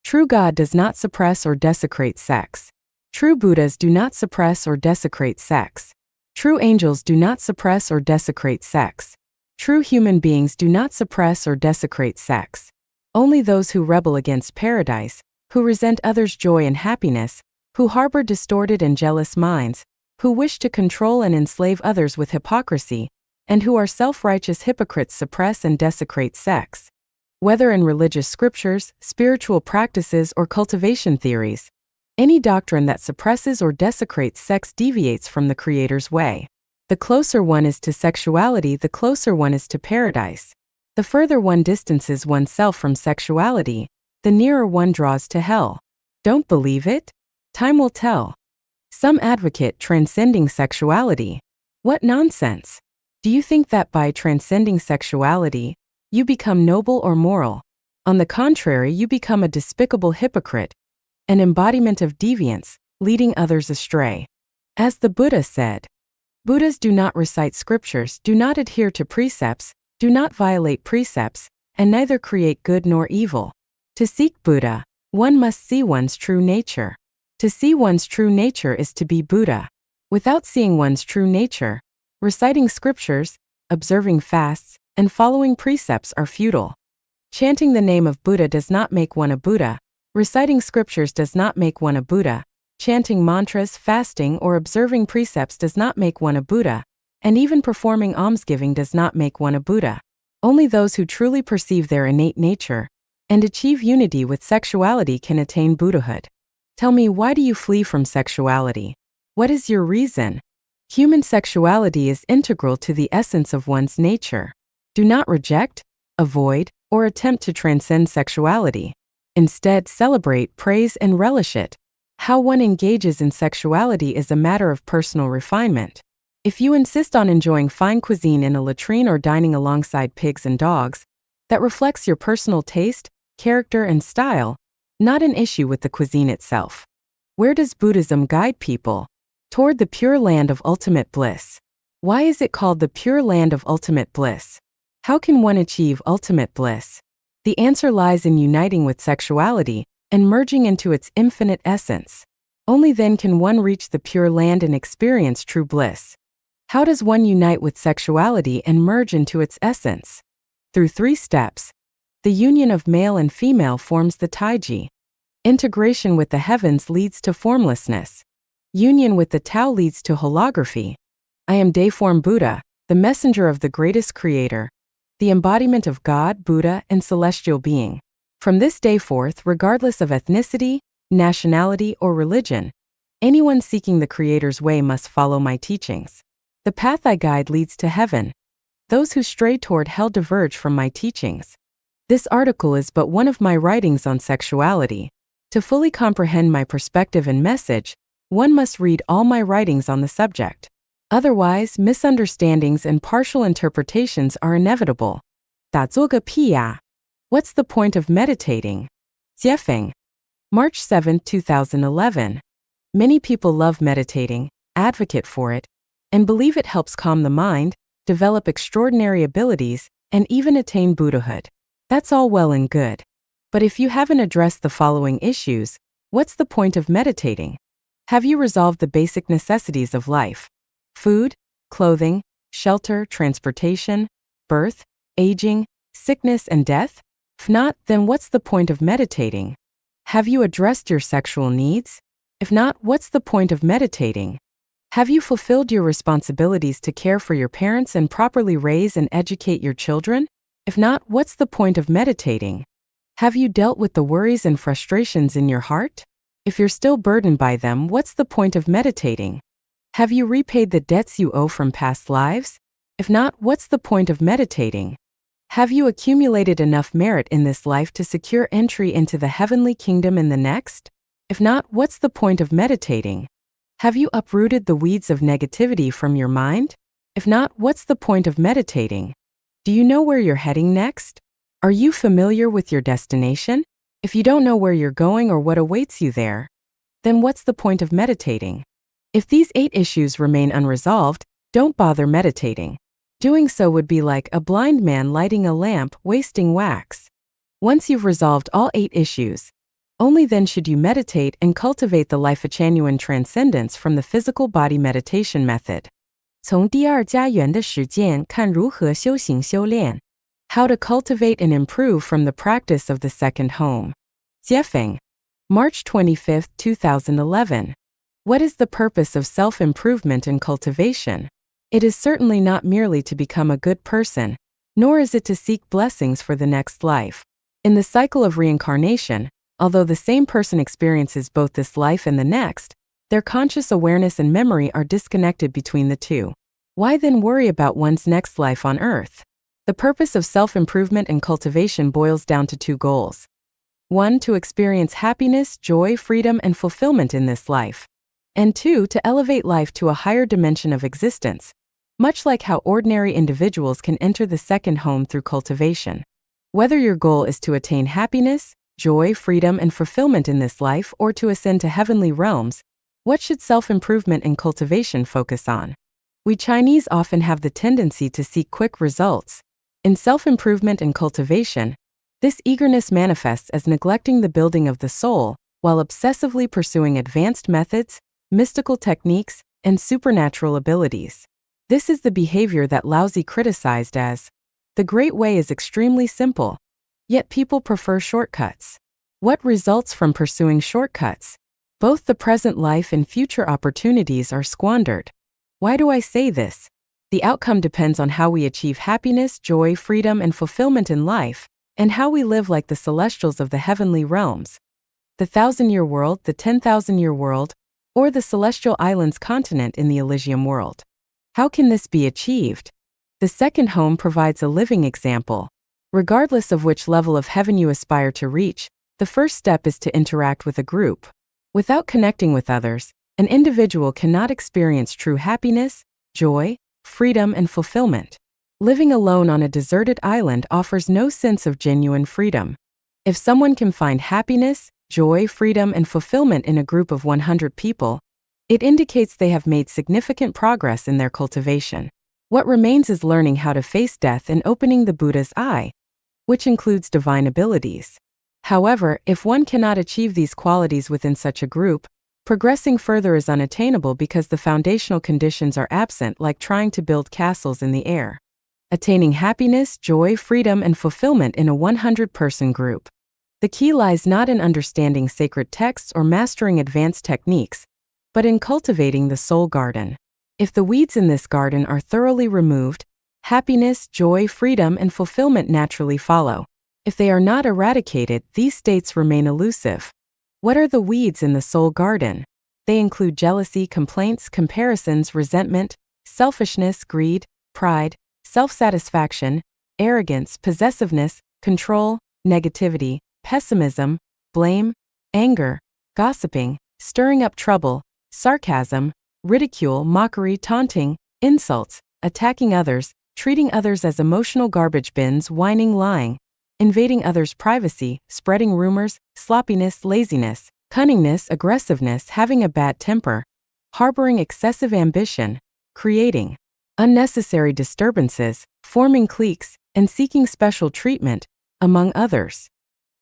True God does not suppress or desecrate sex. True Buddhas do not suppress or desecrate sex. True angels do not suppress or desecrate sex. True human beings do not suppress or desecrate sex. Only those who rebel against paradise, who resent others' joy and happiness, who harbor distorted and jealous minds, who wish to control and enslave others with hypocrisy, and who are self-righteous hypocrites suppress and desecrate sex. Whether in religious scriptures, spiritual practices, or cultivation theories, any doctrine that suppresses or desecrates sex deviates from the Creator's way. The closer one is to sexuality, the closer one is to paradise. The further one distances oneself from sexuality, the nearer one draws to hell. Don't believe it? Time will tell. Some advocate transcending sexuality. What nonsense! Do you think that by transcending sexuality, you become noble or moral? On the contrary, you become a despicable hypocrite, an embodiment of deviance, leading others astray. As the Buddha said, Buddhas do not recite scriptures, do not adhere to precepts, do not violate precepts, and neither create good nor evil. To seek Buddha, one must see one's true nature. To see one's true nature is to be Buddha. Without seeing one's true nature, reciting scriptures, observing fasts, and following precepts are futile. Chanting the name of Buddha does not make one a Buddha. Reciting scriptures does not make one a Buddha. Chanting mantras, fasting, or observing precepts does not make one a Buddha. And even performing almsgiving does not make one a Buddha. Only those who truly perceive their innate nature and achieve unity with sexuality can attain Buddhahood. Tell me, why do you flee from sexuality? What is your reason? Human sexuality is integral to the essence of one's nature. Do not reject, avoid, or attempt to transcend sexuality. Instead, celebrate, praise, and relish it. How one engages in sexuality is a matter of personal refinement. If you insist on enjoying fine cuisine in a latrine or dining alongside pigs and dogs, that reflects your personal taste, character, and style, not an issue with the cuisine itself. Where does Buddhism guide people? toward the pure land of ultimate bliss. Why is it called the pure land of ultimate bliss? How can one achieve ultimate bliss? The answer lies in uniting with sexuality and merging into its infinite essence. Only then can one reach the pure land and experience true bliss. How does one unite with sexuality and merge into its essence? Through 3 steps. The union of male and female forms the Taiji. Integration with the heavens leads to formlessness. Union with the Tao leads to holography. I am Dayform Buddha, the messenger of the greatest creator, the embodiment of God, Buddha, and celestial being. From this day forth, regardless of ethnicity, nationality, or religion, anyone seeking the Creator's way must follow my teachings. The path I guide leads to heaven. Those who stray toward hell diverge from my teachings. This article is but one of my writings on sexuality. To fully comprehend my perspective and message, one must read all my writings on the subject. Otherwise, misunderstandings and partial interpretations are inevitable. 打作个屁呀! What's the point of meditating? Jiefeng. March 7, 2011. Many people love meditating, advocate for it, and believe it helps calm the mind, develop extraordinary abilities, and even attain Buddhahood. That's all well and good. But if you haven't addressed the following issues, what's the point of meditating? Have you resolved the basic necessities of life? Food, clothing, shelter, transportation, birth, aging, sickness, and death? If not, then what's the point of meditating? Have you addressed your sexual needs? If not, what's the point of meditating? Have you fulfilled your responsibilities to care for your parents and properly raise and educate your children? If not, what's the point of meditating? Have you dealt with the worries and frustrations in your heart? If you're still burdened by them, what's the point of meditating? Have you repaid the debts you owe from past lives? If not, what's the point of meditating? Have you accumulated enough merit in this life to secure entry into the heavenly kingdom in the next? If not, what's the point of meditating? Have you uprooted the weeds of negativity from your mind? If not, what's the point of meditating? Do you know where you're heading next? Are you familiar with your destination? If you don't know where you're going or what awaits you there, then what's the point of meditating? If these 8 issues remain unresolved, don't bother meditating. Doing so would be like a blind man lighting a lamp, wasting wax. Once you've resolved all 8 issues, only then should you meditate and cultivate the Life-Genuine transcendence from the physical body meditation method. 从第二家园的实践看如何修行修炼. How to cultivate and improve from the practice of the second home. Jiefeng. March 25, 2011. What is the purpose of self-improvement and cultivation? It is certainly not merely to become a good person, nor is it to seek blessings for the next life. In the cycle of reincarnation, although the same person experiences both this life and the next, their conscious awareness and memory are disconnected between the two. Why then worry about one's next life on earth? The purpose of self-improvement and cultivation boils down to 2 goals. 1, to experience happiness, joy, freedom, and fulfillment in this life. And 2, to elevate life to a higher dimension of existence, much like how ordinary individuals can enter the second home through cultivation. Whether your goal is to attain happiness, joy, freedom, and fulfillment in this life or to ascend to heavenly realms, what should self-improvement and cultivation focus on? We Chinese often have the tendency to seek quick results. In self-improvement and cultivation, this eagerness manifests as neglecting the building of the soul while obsessively pursuing advanced methods, mystical techniques, and supernatural abilities. This is the behavior that Laozi criticized as, the great way is extremely simple, yet people prefer shortcuts. What results from pursuing shortcuts? Both the present life and future opportunities are squandered. Why do I say this? The outcome depends on how we achieve happiness, joy, freedom, and fulfillment in life, and how we live like the celestials of the heavenly realms, the 1,000-year world, the 10,000-year world, or the celestial islands continent in the Elysium world. How can this be achieved? The second home provides a living example. Regardless of which level of heaven you aspire to reach, the first step is to interact with a group. Without connecting with others, an individual cannot experience true happiness, joy, freedom, and fulfillment. Living alone on a deserted island offers no sense of genuine freedom. If someone can find happiness, joy, freedom, and fulfillment in a group of 100 people, It indicates they have made significant progress in their cultivation. What remains is learning how to face death and opening the Buddha's eye, which includes divine abilities. However, if one cannot achieve these qualities within such a group, progressing further is unattainable because the foundational conditions are absent, like trying to build castles in the air. Attaining happiness, joy, freedom, and fulfillment in a 100-person group. The key lies not in understanding sacred texts or mastering advanced techniques, but in cultivating the soul garden. If the weeds in this garden are thoroughly removed, happiness, joy, freedom, and fulfillment naturally follow. If they are not eradicated, these states remain elusive. What are the weeds in the soul garden? They include jealousy, complaints, comparisons, resentment, selfishness, greed, pride, self-satisfaction, arrogance, possessiveness, control, negativity, pessimism, blame, anger, gossiping, stirring up trouble, sarcasm, ridicule, mockery, taunting, insults, attacking others, treating others as emotional garbage bins, whining, lying, invading others' privacy, spreading rumors, sloppiness, laziness, cunningness, aggressiveness, having a bad temper, harboring excessive ambition, creating unnecessary disturbances, forming cliques, and seeking special treatment, among others.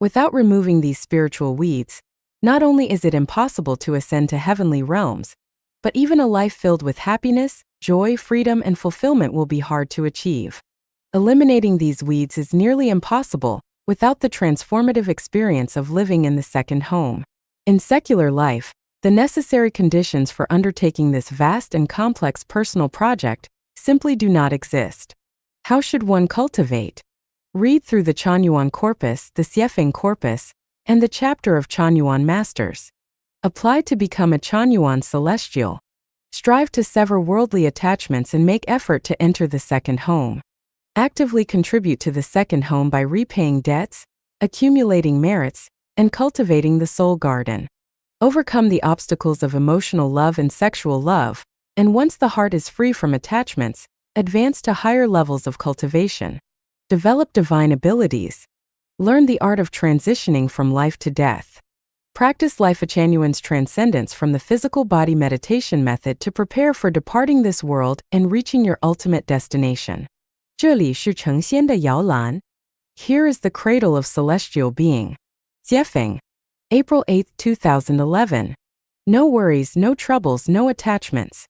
Without removing these spiritual weeds, not only is it impossible to ascend to heavenly realms, but even a life filled with happiness, joy, freedom, and fulfillment will be hard to achieve. Eliminating these weeds is nearly impossible without the transformative experience of living in the second home. In secular life, the necessary conditions for undertaking this vast and complex personal project simply do not exist. How should one cultivate? Read through the Chanyuan Corpus, the Siefeng Corpus, and the chapter of Chanyuan Masters. Apply to become a Chanyuan celestial. Strive to sever worldly attachments and make effort to enter the second home. Actively contribute to the second home by repaying debts, accumulating merits, and cultivating the soul garden. Overcome the obstacles of emotional love and sexual love, and once the heart is free from attachments, advance to higher levels of cultivation. Develop divine abilities. Learn the art of transitioning from life to death. Practice Life-Chanyuan's transcendence from the physical body meditation method to prepare for departing this world and reaching your ultimate destination. 这里是成仙的摇篮. Here is the cradle of celestial being. Siefeng. April 8, 2011. No worries, no troubles, no attachments.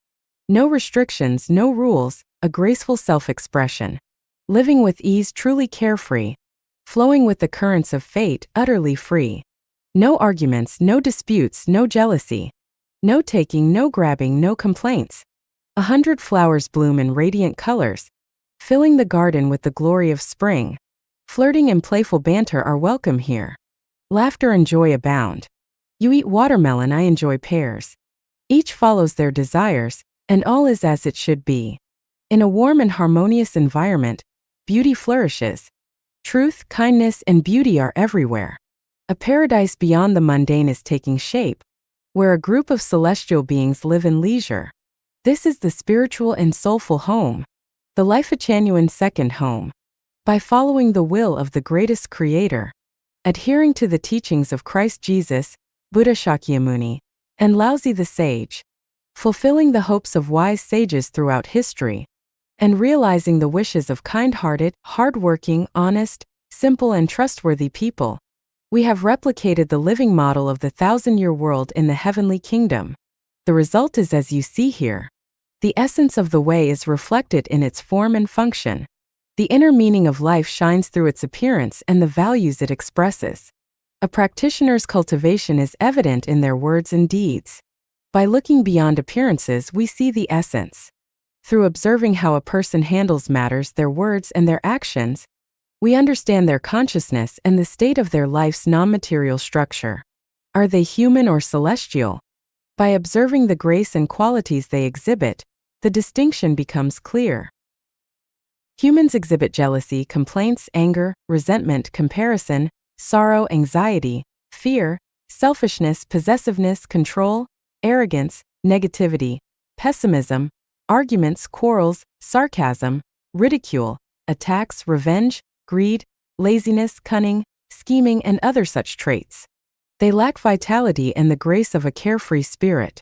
No restrictions, no rules, a graceful self-expression. Living with ease, truly carefree. Flowing with the currents of fate, utterly free. No arguments, no disputes, no jealousy. No taking, no grabbing, no complaints. 100 flowers bloom in radiant colors, filling the garden with the glory of spring. Flirting and playful banter are welcome here. Laughter and joy abound. You eat watermelon, I enjoy pears. Each follows their desires, and all is as it should be. In a warm and harmonious environment, beauty flourishes. Truth, kindness, and beauty are everywhere. A paradise beyond the mundane is taking shape, where a group of celestial beings live in leisure. This is the spiritual and soulful home, the Life-Chanyuan second home. By following the will of the greatest creator, adhering to the teachings of Christ Jesus, Buddha Shakyamuni, and Laozi the sage, fulfilling the hopes of wise sages throughout history, and realizing the wishes of kind-hearted, hard-working, honest, simple, and trustworthy people, we have replicated the living model of the 1,000-year world in the heavenly kingdom. The result is as you see here. The essence of the way is reflected in its form and function. The inner meaning of life shines through its appearance and the values it expresses. A practitioner's cultivation is evident in their words and deeds. By looking beyond appearances, we see the essence. Through observing how a person handles matters, their words and their actions, we understand their consciousness and the state of their life's non-material structure. Are they human or celestial? By observing the grace and qualities they exhibit, the distinction becomes clear. Humans exhibit jealousy, complaints, anger, resentment, comparison, sorrow, anxiety, fear, selfishness, possessiveness, control, arrogance, negativity, pessimism, arguments, quarrels, sarcasm, ridicule, attacks, revenge, greed, laziness, cunning, scheming, and other such traits. They lack vitality and the grace of a carefree spirit.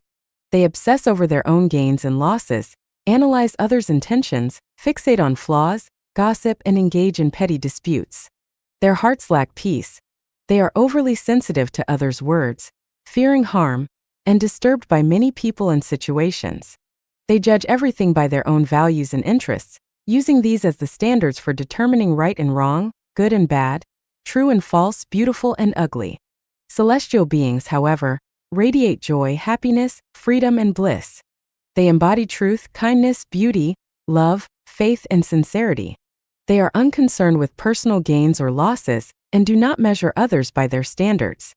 They obsess over their own gains and losses, analyze others' intentions, fixate on flaws, gossip, and engage in petty disputes. Their hearts lack peace. They are overly sensitive to others' words, fearing harm, and disturbed by many people and situations. They judge everything by their own values and interests, using these as the standards for determining right and wrong, good and bad, true and false, beautiful and ugly. Celestial beings, however, radiate joy, happiness, freedom, and bliss. They embody truth, kindness, beauty, love, faith, and sincerity. They are unconcerned with personal gains or losses and do not measure others by their standards.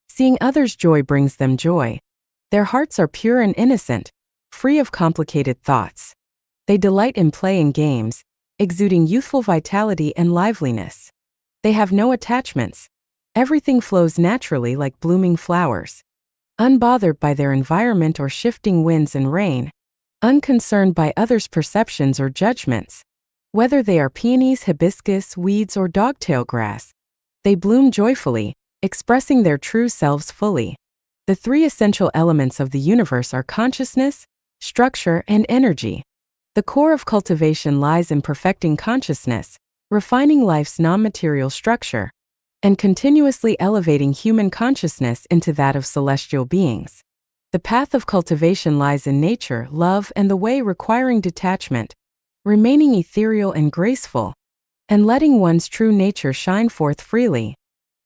Seeing others' joy brings them joy. Their hearts are pure and innocent, free of complicated thoughts. They delight in play and games, exuding youthful vitality and liveliness. They have no attachments. Everything flows naturally like blooming flowers. Unbothered by their environment or shifting winds and rain. Unconcerned by others' perceptions or judgments. Whether they are peonies, hibiscus, weeds, or dogtail grass, they bloom joyfully, expressing their true selves fully. The three essential elements of the universe are consciousness, structure, and energy. The core of cultivation lies in perfecting consciousness, refining life's non-material structure, and continuously elevating human consciousness into that of celestial beings. The path of cultivation lies in nature, love, and the way requiring detachment, remaining ethereal and graceful, and letting one's true nature shine forth freely,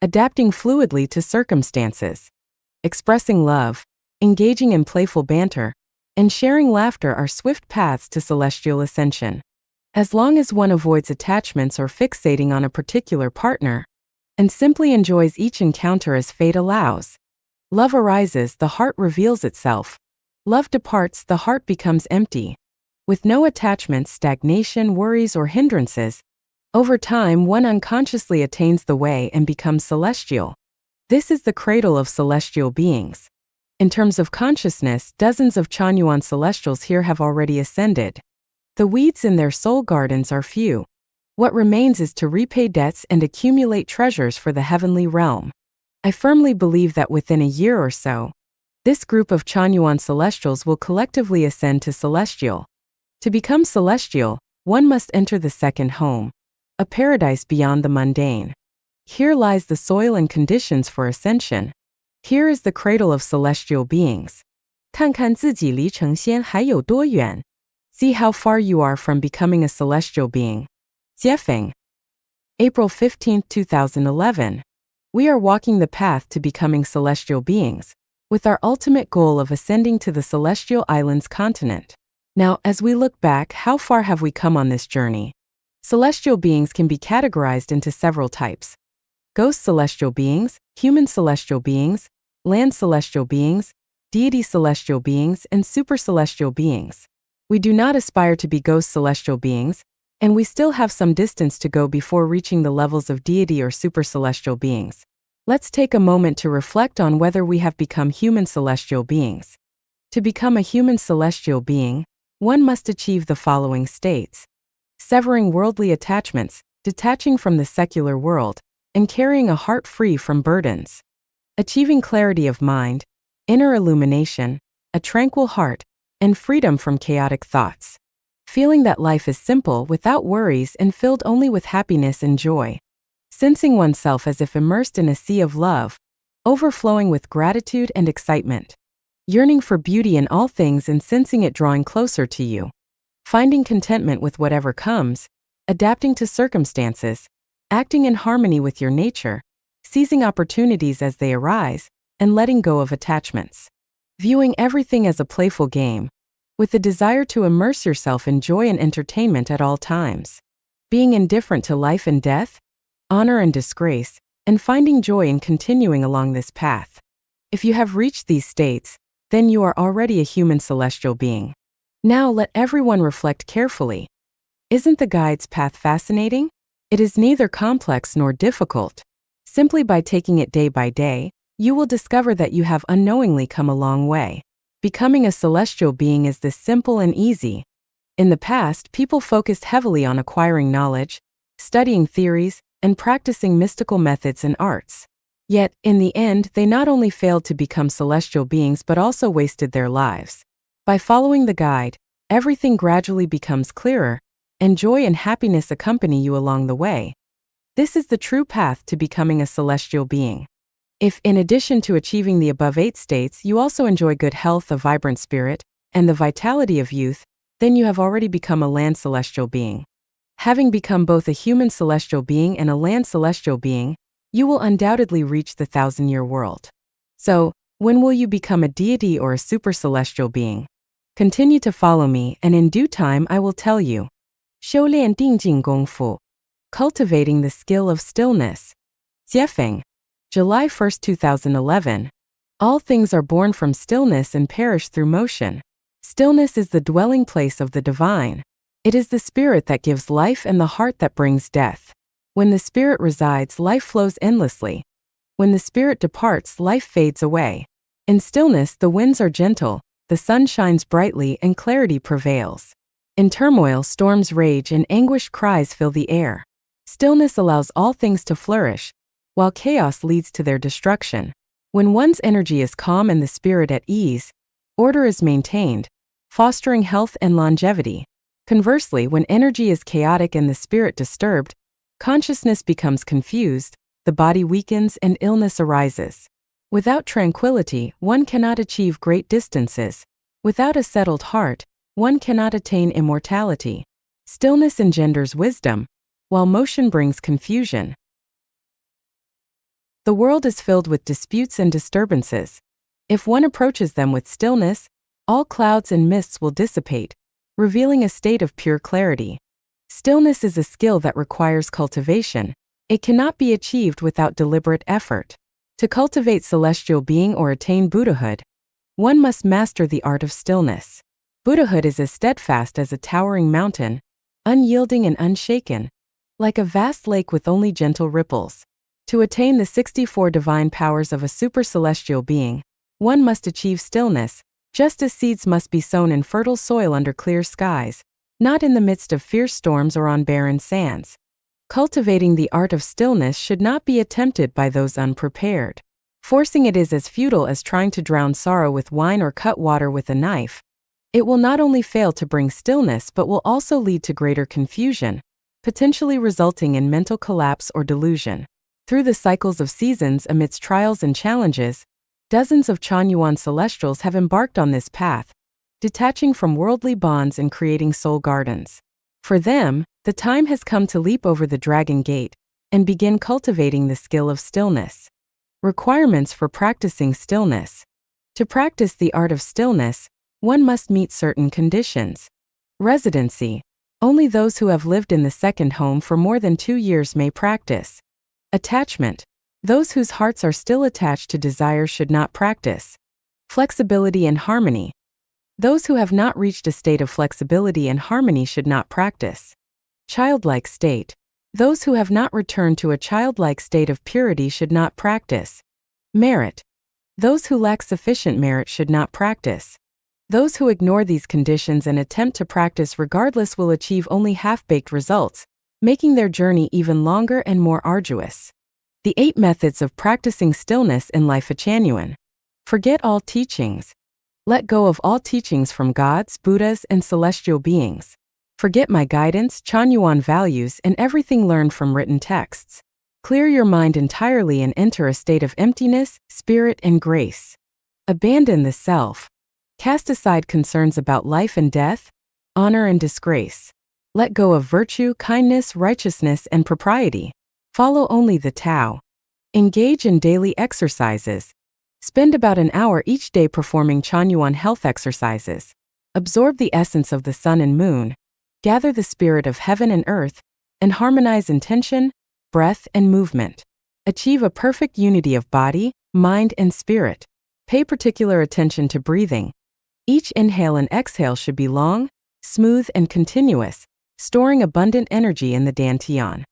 adapting fluidly to circumstances. Expressing love, engaging in playful banter, and sharing laughter are swift paths to celestial ascension. As long as one avoids attachments or fixating on a particular partner, and simply enjoys each encounter as fate allows. Love arises, the heart reveals itself. Love departs, the heart becomes empty. With no attachments, stagnation, worries, or hindrances, over time one unconsciously attains the way and becomes celestial. This is the cradle of celestial beings. In terms of consciousness, dozens of Chanyuan celestials here have already ascended. The weeds in their soul gardens are few. What remains is to repay debts and accumulate treasures for the heavenly realm. I firmly believe that within a year or so, this group of Chanyuan celestials will collectively ascend to celestial. To become celestial, one must enter the second home, a paradise beyond the mundane. Here lies the soil and conditions for ascension. Here is the cradle of celestial beings. 看看自己离成仙还有多远. See how far you are from becoming a celestial being. Jiefeng. April 15, 2011. We are walking the path to becoming celestial beings, with our ultimate goal of ascending to the celestial islands continent. Now, as we look back, how far have we come on this journey? Celestial beings can be categorized into several types. Ghost celestial beings, human celestial beings, land celestial beings, deity celestial beings, and super celestial beings. We do not aspire to be ghost celestial beings, and we still have some distance to go before reaching the levels of deity or super celestial beings. Let's take a moment to reflect on whether we have become human celestial beings. To become a human celestial being, one must achieve the following states: severing worldly attachments, detaching from the secular world, and carrying a heart free from burdens. Achieving clarity of mind, inner illumination, a tranquil heart, and freedom from chaotic thoughts. Feeling that life is simple, without worries, and filled only with happiness and joy. Sensing oneself as if immersed in a sea of love, overflowing with gratitude and excitement. Yearning for beauty in all things and sensing it drawing closer to you. Finding contentment with whatever comes, adapting to circumstances, acting in harmony with your nature, seizing opportunities as they arise, and letting go of attachments. Viewing everything as a playful game, with the desire to immerse yourself in joy and entertainment at all times. Being indifferent to life and death, honor and disgrace, and finding joy in continuing along this path. If you have reached these states, then you are already a human celestial being. Now let everyone reflect carefully. Isn't the guide's path fascinating? It is neither complex nor difficult. Simply by taking it day by day, you will discover that you have unknowingly come a long way. Becoming a celestial being is this simple and easy. In the past, people focused heavily on acquiring knowledge, studying theories, and practicing mystical methods and arts. Yet, in the end, they not only failed to become celestial beings but also wasted their lives. By following the guide, everything gradually becomes clearer, and joy and happiness accompany you along the way. This is the true path to becoming a celestial being. If, in addition to achieving the above 8 states, you also enjoy good health, a vibrant spirit, and the vitality of youth, then you have already become a land celestial being. Having become both a human celestial being and a land celestial being, you will undoubtedly reach the 1,000-year world. So, when will you become a deity or a super celestial being? Continue to follow me, and in due time I will tell you. 修炼定静功夫. Cultivating the skill of stillness. Jiefeng. July 1, 2011. All things are born from stillness and perish through motion. Stillness is the dwelling place of the divine. It is the spirit that gives life and the heart that brings death. When the spirit resides, life flows endlessly. When the spirit departs, life fades away. In stillness, the winds are gentle, the sun shines brightly, and clarity prevails. In turmoil, storms rage and anguished cries fill the air. Stillness allows all things to flourish, while chaos leads to their destruction. When one's energy is calm and the spirit at ease, order is maintained, fostering health and longevity. Conversely, when energy is chaotic and the spirit disturbed, consciousness becomes confused, the body weakens, and illness arises. Without tranquility, one cannot achieve great distances. Without a settled heart, one cannot attain immortality. Stillness engenders wisdom, while motion brings confusion. The world is filled with disputes and disturbances. If one approaches them with stillness, all clouds and mists will dissipate, revealing a state of pure clarity. Stillness is a skill that requires cultivation. It cannot be achieved without deliberate effort. To cultivate celestial being or attain Buddhahood, one must master the art of stillness. Buddhahood is as steadfast as a towering mountain, unyielding and unshaken, like a vast lake with only gentle ripples. To attain the 64 divine powers of a super celestial being, one must achieve stillness, just as seeds must be sown in fertile soil under clear skies, not in the midst of fierce storms or on barren sands. Cultivating the art of stillness should not be attempted by those unprepared. Forcing it is as futile as trying to drown sorrow with wine or cut water with a knife. It will not only fail to bring stillness but will also lead to greater confusion, potentially resulting in mental collapse or delusion. Through the cycles of seasons amidst trials and challenges, dozens of Chanyuan celestials have embarked on this path, detaching from worldly bonds and creating soul gardens. For them, the time has come to leap over the dragon gate and begin cultivating the skill of stillness. Requirements for practicing stillness. To practice the art of stillness, one must meet certain conditions. Residency. Only those who have lived in the second home for more than 2 years may practice. Attachment. Those whose hearts are still attached to desire should not practice. Flexibility and harmony. Those who have not reached a state of flexibility and harmony should not practice. Childlike state. Those who have not returned to a childlike state of purity should not practice. Merit. Those who lack sufficient merit should not practice. Those who ignore these conditions and attempt to practice regardless will achieve only half-baked results, making their journey even longer and more arduous. The 8 methods of practicing stillness in Life Changyuan. Forget all teachings. Let go of all teachings from gods, Buddhas, and celestial beings. Forget my guidance, Chanyuan values, and everything learned from written texts. Clear your mind entirely and enter a state of emptiness, spirit, and grace. Abandon the self. Cast aside concerns about life and death, honor and disgrace. Let go of virtue, kindness, righteousness, and propriety. Follow only the Tao. Engage in daily exercises. Spend about an hour each day performing Chanyuan health exercises. Absorb the essence of the sun and moon. Gather the spirit of heaven and earth, and harmonize intention, breath, and movement. Achieve a perfect unity of body, mind, and spirit. Pay particular attention to breathing. Each inhale and exhale should be long, smooth, and continuous, storing abundant energy in the dantian.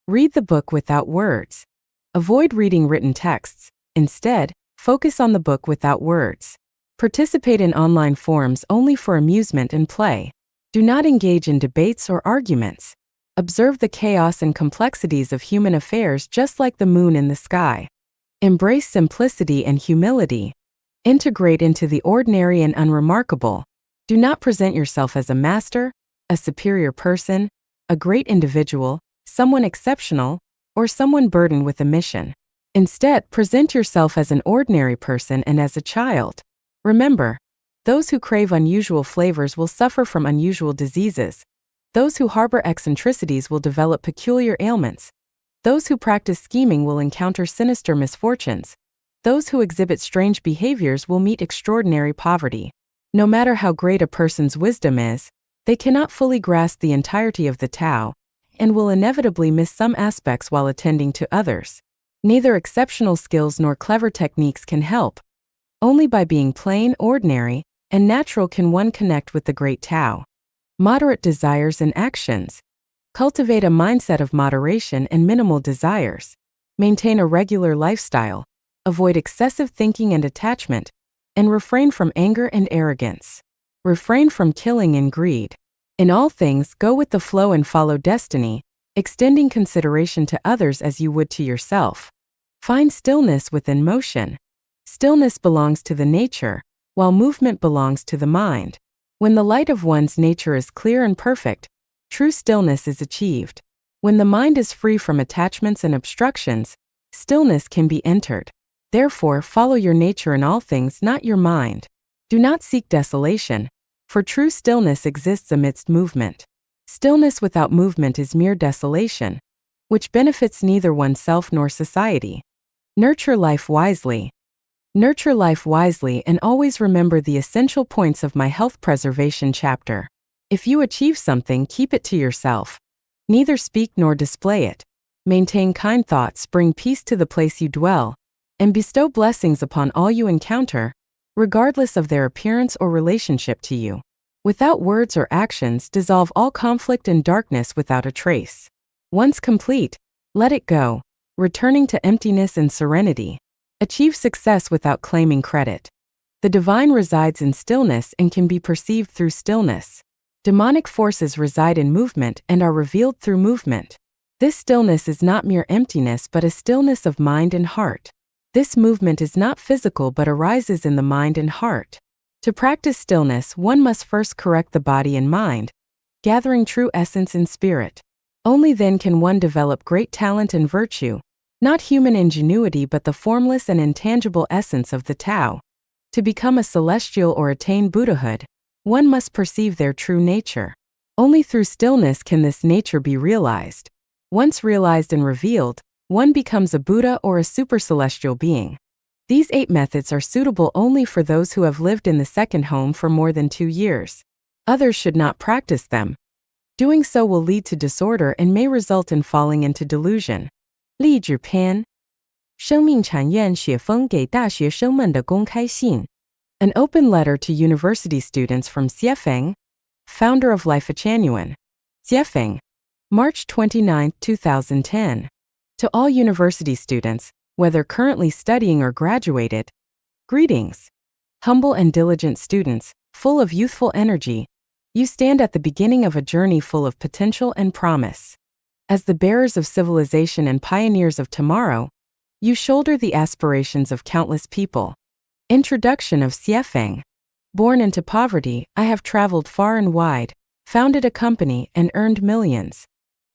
Read the book without words. Avoid reading written texts. Instead, focus on the book without words. Participate in online forums only for amusement and play. Do not engage in debates or arguments. Observe the chaos and complexities of human affairs just like the moon in the sky. Embrace simplicity and humility. Integrate into the ordinary and unremarkable. Do not present yourself as a master, a superior person, a great individual, someone exceptional, or someone burdened with a mission. Instead, present yourself as an ordinary person and as a child. Remember, those who crave unusual flavors will suffer from unusual diseases. Those who harbor eccentricities will develop peculiar ailments. Those who practice scheming will encounter sinister misfortunes. Those who exhibit strange behaviors will meet extraordinary poverty. No matter how great a person's wisdom is, they cannot fully grasp the entirety of the Tao, and will inevitably miss some aspects while attending to others. Neither exceptional skills nor clever techniques can help. Only by being plain, ordinary, and natural can one connect with the great Tao. Moderate desires and actions. Cultivate a mindset of moderation and minimal desires. Maintain a regular lifestyle. Avoid excessive thinking and attachment, and refrain from anger and arrogance. Refrain from killing and greed. In all things, go with the flow and follow destiny, extending consideration to others as you would to yourself. Find stillness within motion. Stillness belongs to the nature, while movement belongs to the mind. When the light of one's nature is clear and perfect, true stillness is achieved. When the mind is free from attachments and obstructions, stillness can be entered. Therefore, follow your nature in all things, not your mind. Do not seek desolation, for true stillness exists amidst movement. Stillness without movement is mere desolation, which benefits neither oneself nor society. Nurture life wisely. Nurture life wisely and always remember the essential points of my health preservation chapter. If you achieve something, keep it to yourself. Neither speak nor display it. Maintain kind thoughts, bring peace to the place you dwell, and bestow blessings upon all you encounter, regardless of their appearance or relationship to you. Without words or actions, dissolve all conflict and darkness without a trace. Once complete, let it go, returning to emptiness and serenity. Achieve success without claiming credit. The divine resides in stillness and can be perceived through stillness. Demonic forces reside in movement and are revealed through movement. This stillness is not mere emptiness but a stillness of mind and heart. This movement is not physical but arises in the mind and heart. To practice stillness, one must first correct the body and mind, gathering true essence in spirit. Only then can one develop great talent and virtue, not human ingenuity but the formless and intangible essence of the Tao. To become a celestial or attain Buddhahood, one must perceive their true nature. Only through stillness can this nature be realized. Once realized and revealed, one becomes a Buddha or a super-celestial being. These 8 methods are suitable only for those who have lived in the second home for more than 2 years. Others should not practice them. Doing so will lead to disorder and may result in falling into delusion. 励志篇，生命禅院雪峰给大学生们的公开信。An open letter to university students from Xie Feng, founder of Life Achanuan. Xie Feng, March 29, 2010. To all university students, whether currently studying or graduated, greetings. Humble and diligent students, full of youthful energy, you stand at the beginning of a journey full of potential and promise. As the bearers of civilization and pioneers of tomorrow, you shoulder the aspirations of countless people. Introduction of Xie Feng. Born into poverty, I have traveled far and wide, founded a company, and earned millions.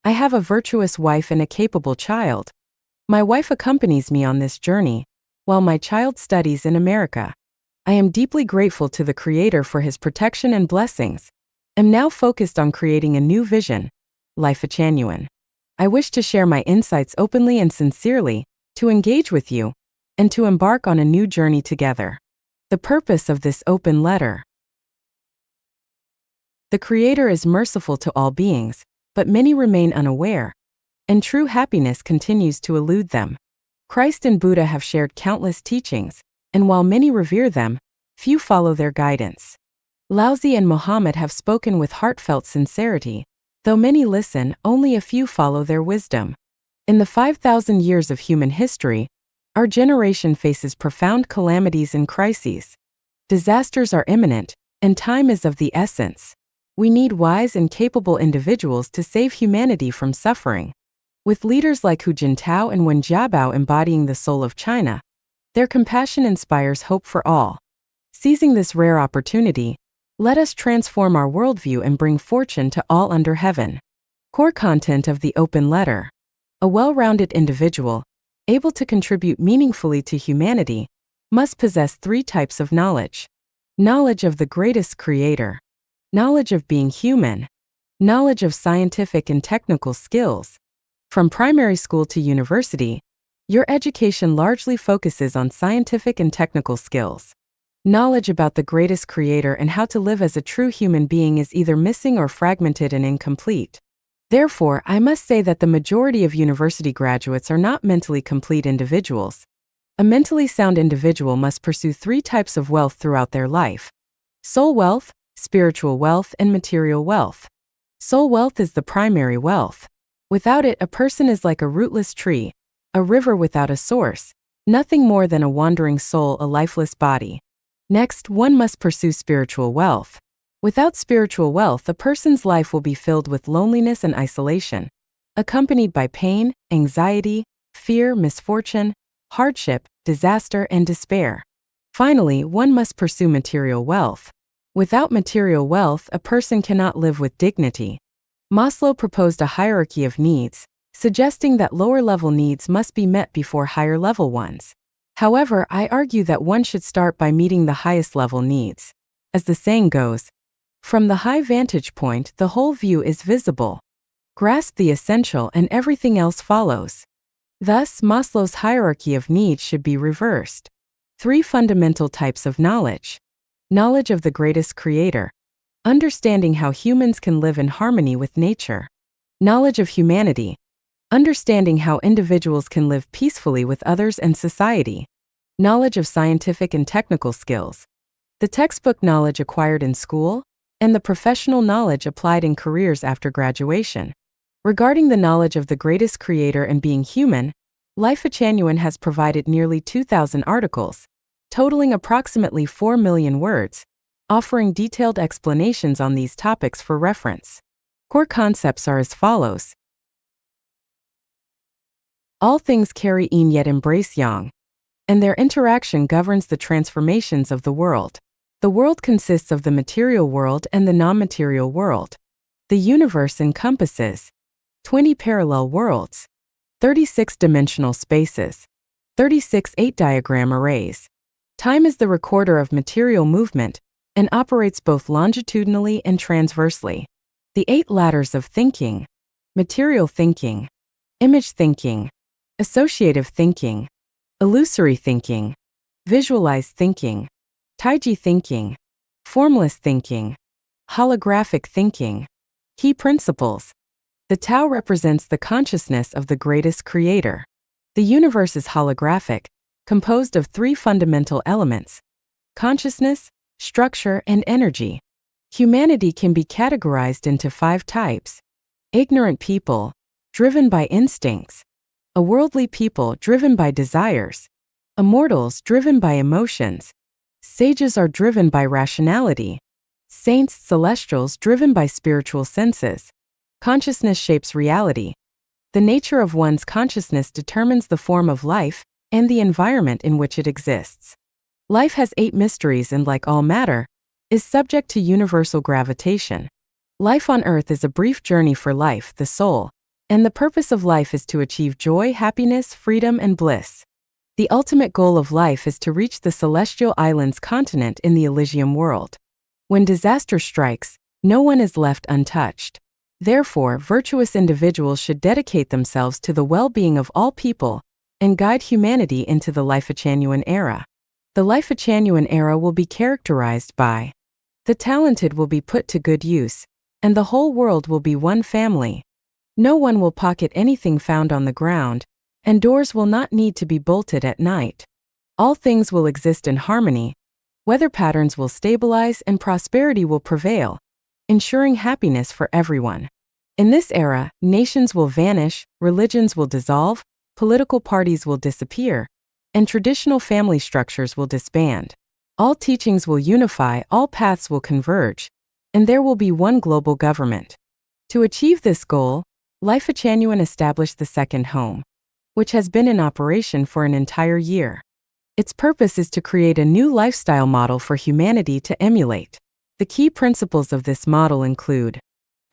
I have a virtuous wife and a capable child. My wife accompanies me on this journey, while my child studies in America. I am deeply grateful to the Creator for His protection and blessings. I'm now focused on creating a new vision, Life Achanuan. I wish to share my insights openly and sincerely, to engage with you, and to embark on a new journey together. The purpose of this open letter. The Creator is merciful to all beings, but many remain unaware, and true happiness continues to elude them. Christ and Buddha have shared countless teachings, and while many revere them, few follow their guidance. Laozi and Muhammad have spoken with heartfelt sincerity. Though many listen, only a few follow their wisdom. In the 5,000 years of human history, our generation faces profound calamities and crises. Disasters are imminent, and time is of the essence. We need wise and capable individuals to save humanity from suffering. With leaders like Hu Jintao and Wen Jiabao embodying the soul of China, their compassion inspires hope for all. Seizing this rare opportunity, let us transform our worldview and bring fortune to all under heaven. Core content of the open letter. A well-rounded individual, able to contribute meaningfully to humanity, must possess three types of knowledge. Knowledge of the greatest creator. Knowledge of being human. Knowledge of scientific and technical skills. From primary school to university, your education largely focuses on scientific and technical skills. Knowledge about the greatest creator and how to live as a true human being is either missing or fragmented and incomplete. Therefore, I must say that the majority of university graduates are not mentally complete individuals. A mentally sound individual must pursue three types of wealth throughout their life: soul wealth, spiritual wealth, and material wealth. Soul wealth is the primary wealth. Without it, a person is like a rootless tree, a river without a source, nothing more than a wandering soul, a lifeless body. Next, one must pursue spiritual wealth. Without spiritual wealth, a person's life will be filled with loneliness and isolation, accompanied by pain, anxiety, fear, misfortune, hardship, disaster, and despair. Finally, one must pursue material wealth. Without material wealth, a person cannot live with dignity. Maslow proposed a hierarchy of needs, suggesting that lower-level needs must be met before higher-level ones. However, I argue that one should start by meeting the highest-level needs. As the saying goes, from the high vantage point, the whole view is visible. Grasp the essential and everything else follows. Thus, Maslow's hierarchy of needs should be reversed. Three fundamental types of knowledge. Knowledge of the greatest creator. Understanding how humans can live in harmony with nature. Knowledge of humanity. Understanding how individuals can live peacefully with others and society. Knowledge of scientific and technical skills. The textbook knowledge acquired in school, and the professional knowledge applied in careers after graduation. Regarding the knowledge of the greatest creator and being human, Life Genuine has provided nearly 2,000 articles, totaling approximately 4 million words, offering detailed explanations on these topics for reference. Core concepts are as follows. All things carry yin yet embrace yang, and their interaction governs the transformations of the world. The world consists of the material world and the non-material world. The universe encompasses 20 parallel worlds, 36 dimensional spaces, 36 8-diagram arrays. Time is the recorder of material movement and operates both longitudinally and transversely. The 8 ladders of thinking: material thinking, image thinking, associative thinking, illusory thinking, visualized thinking, Taiji thinking, formless thinking, holographic thinking. Key principles. The Tao represents the consciousness of the greatest creator. The universe is holographic, composed of 3 fundamental elements: consciousness, structure, and energy. Humanity can be categorized into 5 types. Ignorant people, driven by instincts. A worldly people, driven by desires. Immortals, driven by emotions. Sages are driven by rationality. Saints, celestials, driven by spiritual senses. Consciousness shapes reality. The nature of one's consciousness determines the form of life and the environment in which it exists. Life has 8 mysteries and, like all matter, is subject to universal gravitation. Life on earth is a brief journey for life, the soul, and the purpose of life is to achieve joy, happiness, freedom, and bliss. The ultimate goal of life is to reach the celestial islands continent in the Elysium world. When disaster strikes, no one is left untouched. Therefore, virtuous individuals should dedicate themselves to the well-being of all people and guide humanity into the Life Genuine era. The Life Genuine era will be characterized by: the talented will be put to good use, and the whole world will be one family. No one will pocket anything found on the ground, and doors will not need to be bolted at night. All things will exist in harmony, weather patterns will stabilize, and prosperity will prevail, ensuring happiness for everyone. In this era, nations will vanish, religions will dissolve, political parties will disappear, and traditional family structures will disband. All teachings will unify, all paths will converge, and there will be one global government. To achieve this goal, Life Achanuan established the second home, which has been in operation for an entire year. Its purpose is to create a new lifestyle model for humanity to emulate. The key principles of this model include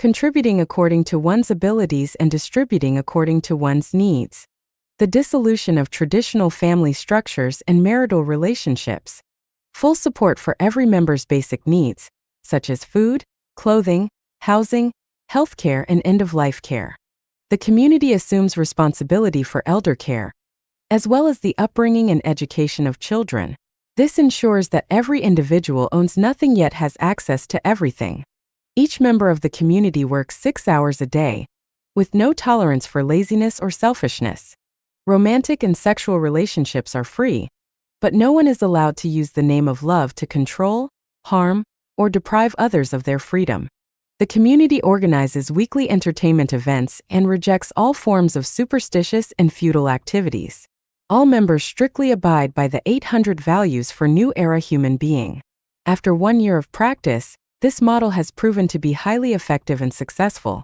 contributing according to one's abilities and distributing according to one's needs, the dissolution of traditional family structures and marital relationships, full support for every member's basic needs, such as food, clothing, housing, healthcare, and end-of-life care. The community assumes responsibility for elder care, as well as the upbringing and education of children. This ensures that every individual owns nothing yet has access to everything. Each member of the community works 6 hours a day, with no tolerance for laziness or selfishness. Romantic and sexual relationships are free, but no one is allowed to use the name of love to control, harm, or deprive others of their freedom. The community organizes weekly entertainment events and rejects all forms of superstitious and feudal activities. All members strictly abide by the 800 values for New Era human being. After 1 year of practice, this model has proven to be highly effective and successful.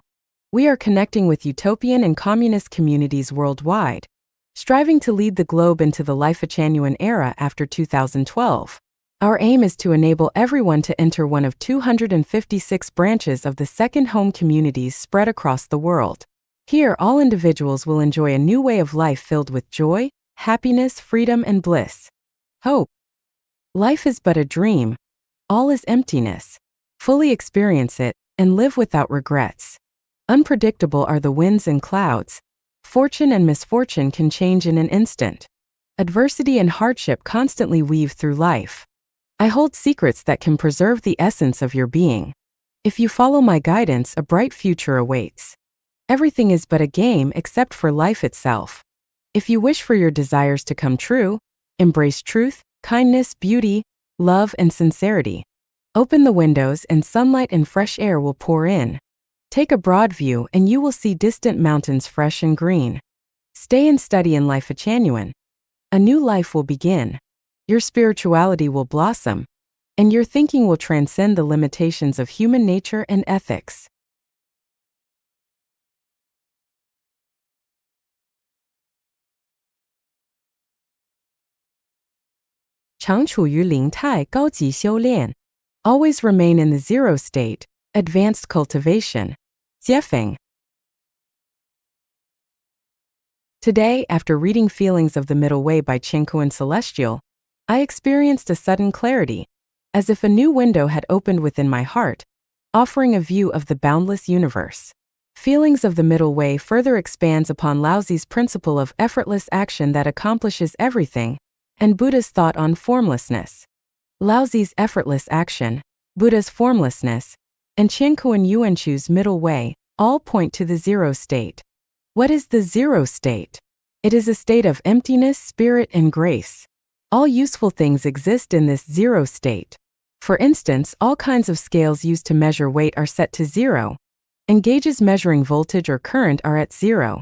We are connecting with utopian and communist communities worldwide, striving to lead the globe into the Life Achanuan era after 2012. Our aim is to enable everyone to enter one of 256 branches of the second home communities spread across the world. Here, all individuals will enjoy a new way of life filled with joy, happiness, freedom, and bliss. Hope. Life is but a dream. All is emptiness. Fully experience it and live without regrets. Unpredictable are the winds and clouds. Fortune and misfortune can change in an instant. Adversity and hardship constantly weave through life. I hold secrets that can preserve the essence of your being. If you follow my guidance, a bright future awaits. Everything is but a game except for life itself. If you wish for your desires to come true, embrace truth, kindness, beauty, love, and sincerity. Open the windows and sunlight and fresh air will pour in. Take a broad view and you will see distant mountains fresh and green. Stay and study in Life Achanuan. A new life will begin. Your spirituality will blossom, and your thinking will transcend the limitations of human nature and ethics. 常处于灵态高级修炼 Always remain in the zero state, advanced cultivation. Jiefeng. Today, after reading Feelings of the Middle Way by Qiankuan Celestial, I experienced a sudden clarity, as if a new window had opened within my heart, offering a view of the boundless universe. Feelings of the Middle Way further expands upon Laozi's principle of effortless action that accomplishes everything, and Buddha's thought on formlessness. Laozi's effortless action, Buddha's formlessness, and Qiankuan Yuanchu's middle way all point to the zero state. What is the zero state? It is a state of emptiness, spirit, and grace. All useful things exist in this zero state. For instance, all kinds of scales used to measure weight are set to zero, and gauges measuring voltage or current are at zero.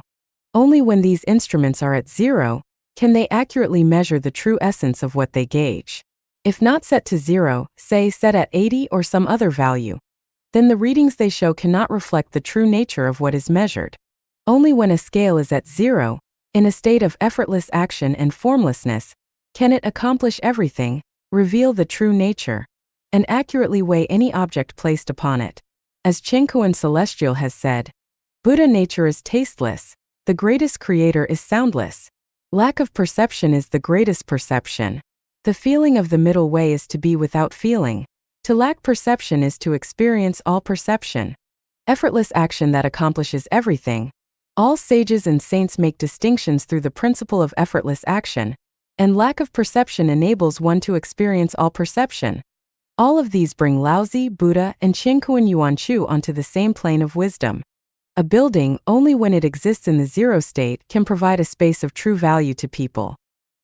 Only when these instruments are at zero can they accurately measure the true essence of what they gauge. If not set to zero, say set at 80 or some other value, then the readings they show cannot reflect the true nature of what is measured. Only when a scale is at zero, in a state of effortless action and formlessness, can it accomplish everything, reveal the true nature, and accurately weigh any object placed upon it. As Qiankuan Celestial has said, Buddha nature is tasteless, the greatest creator is soundless. Lack of perception is the greatest perception. The feeling of the middle way is to be without feeling. To lack perception is to experience all perception. Effortless action that accomplishes everything. All sages and saints make distinctions through the principle of effortless action, and lack of perception enables one to experience all perception. All of these bring Laozi, Buddha, and Qiankuan Yuanchu onto the same plane of wisdom. A building, only when it exists in the zero state, can provide a space of true value to people.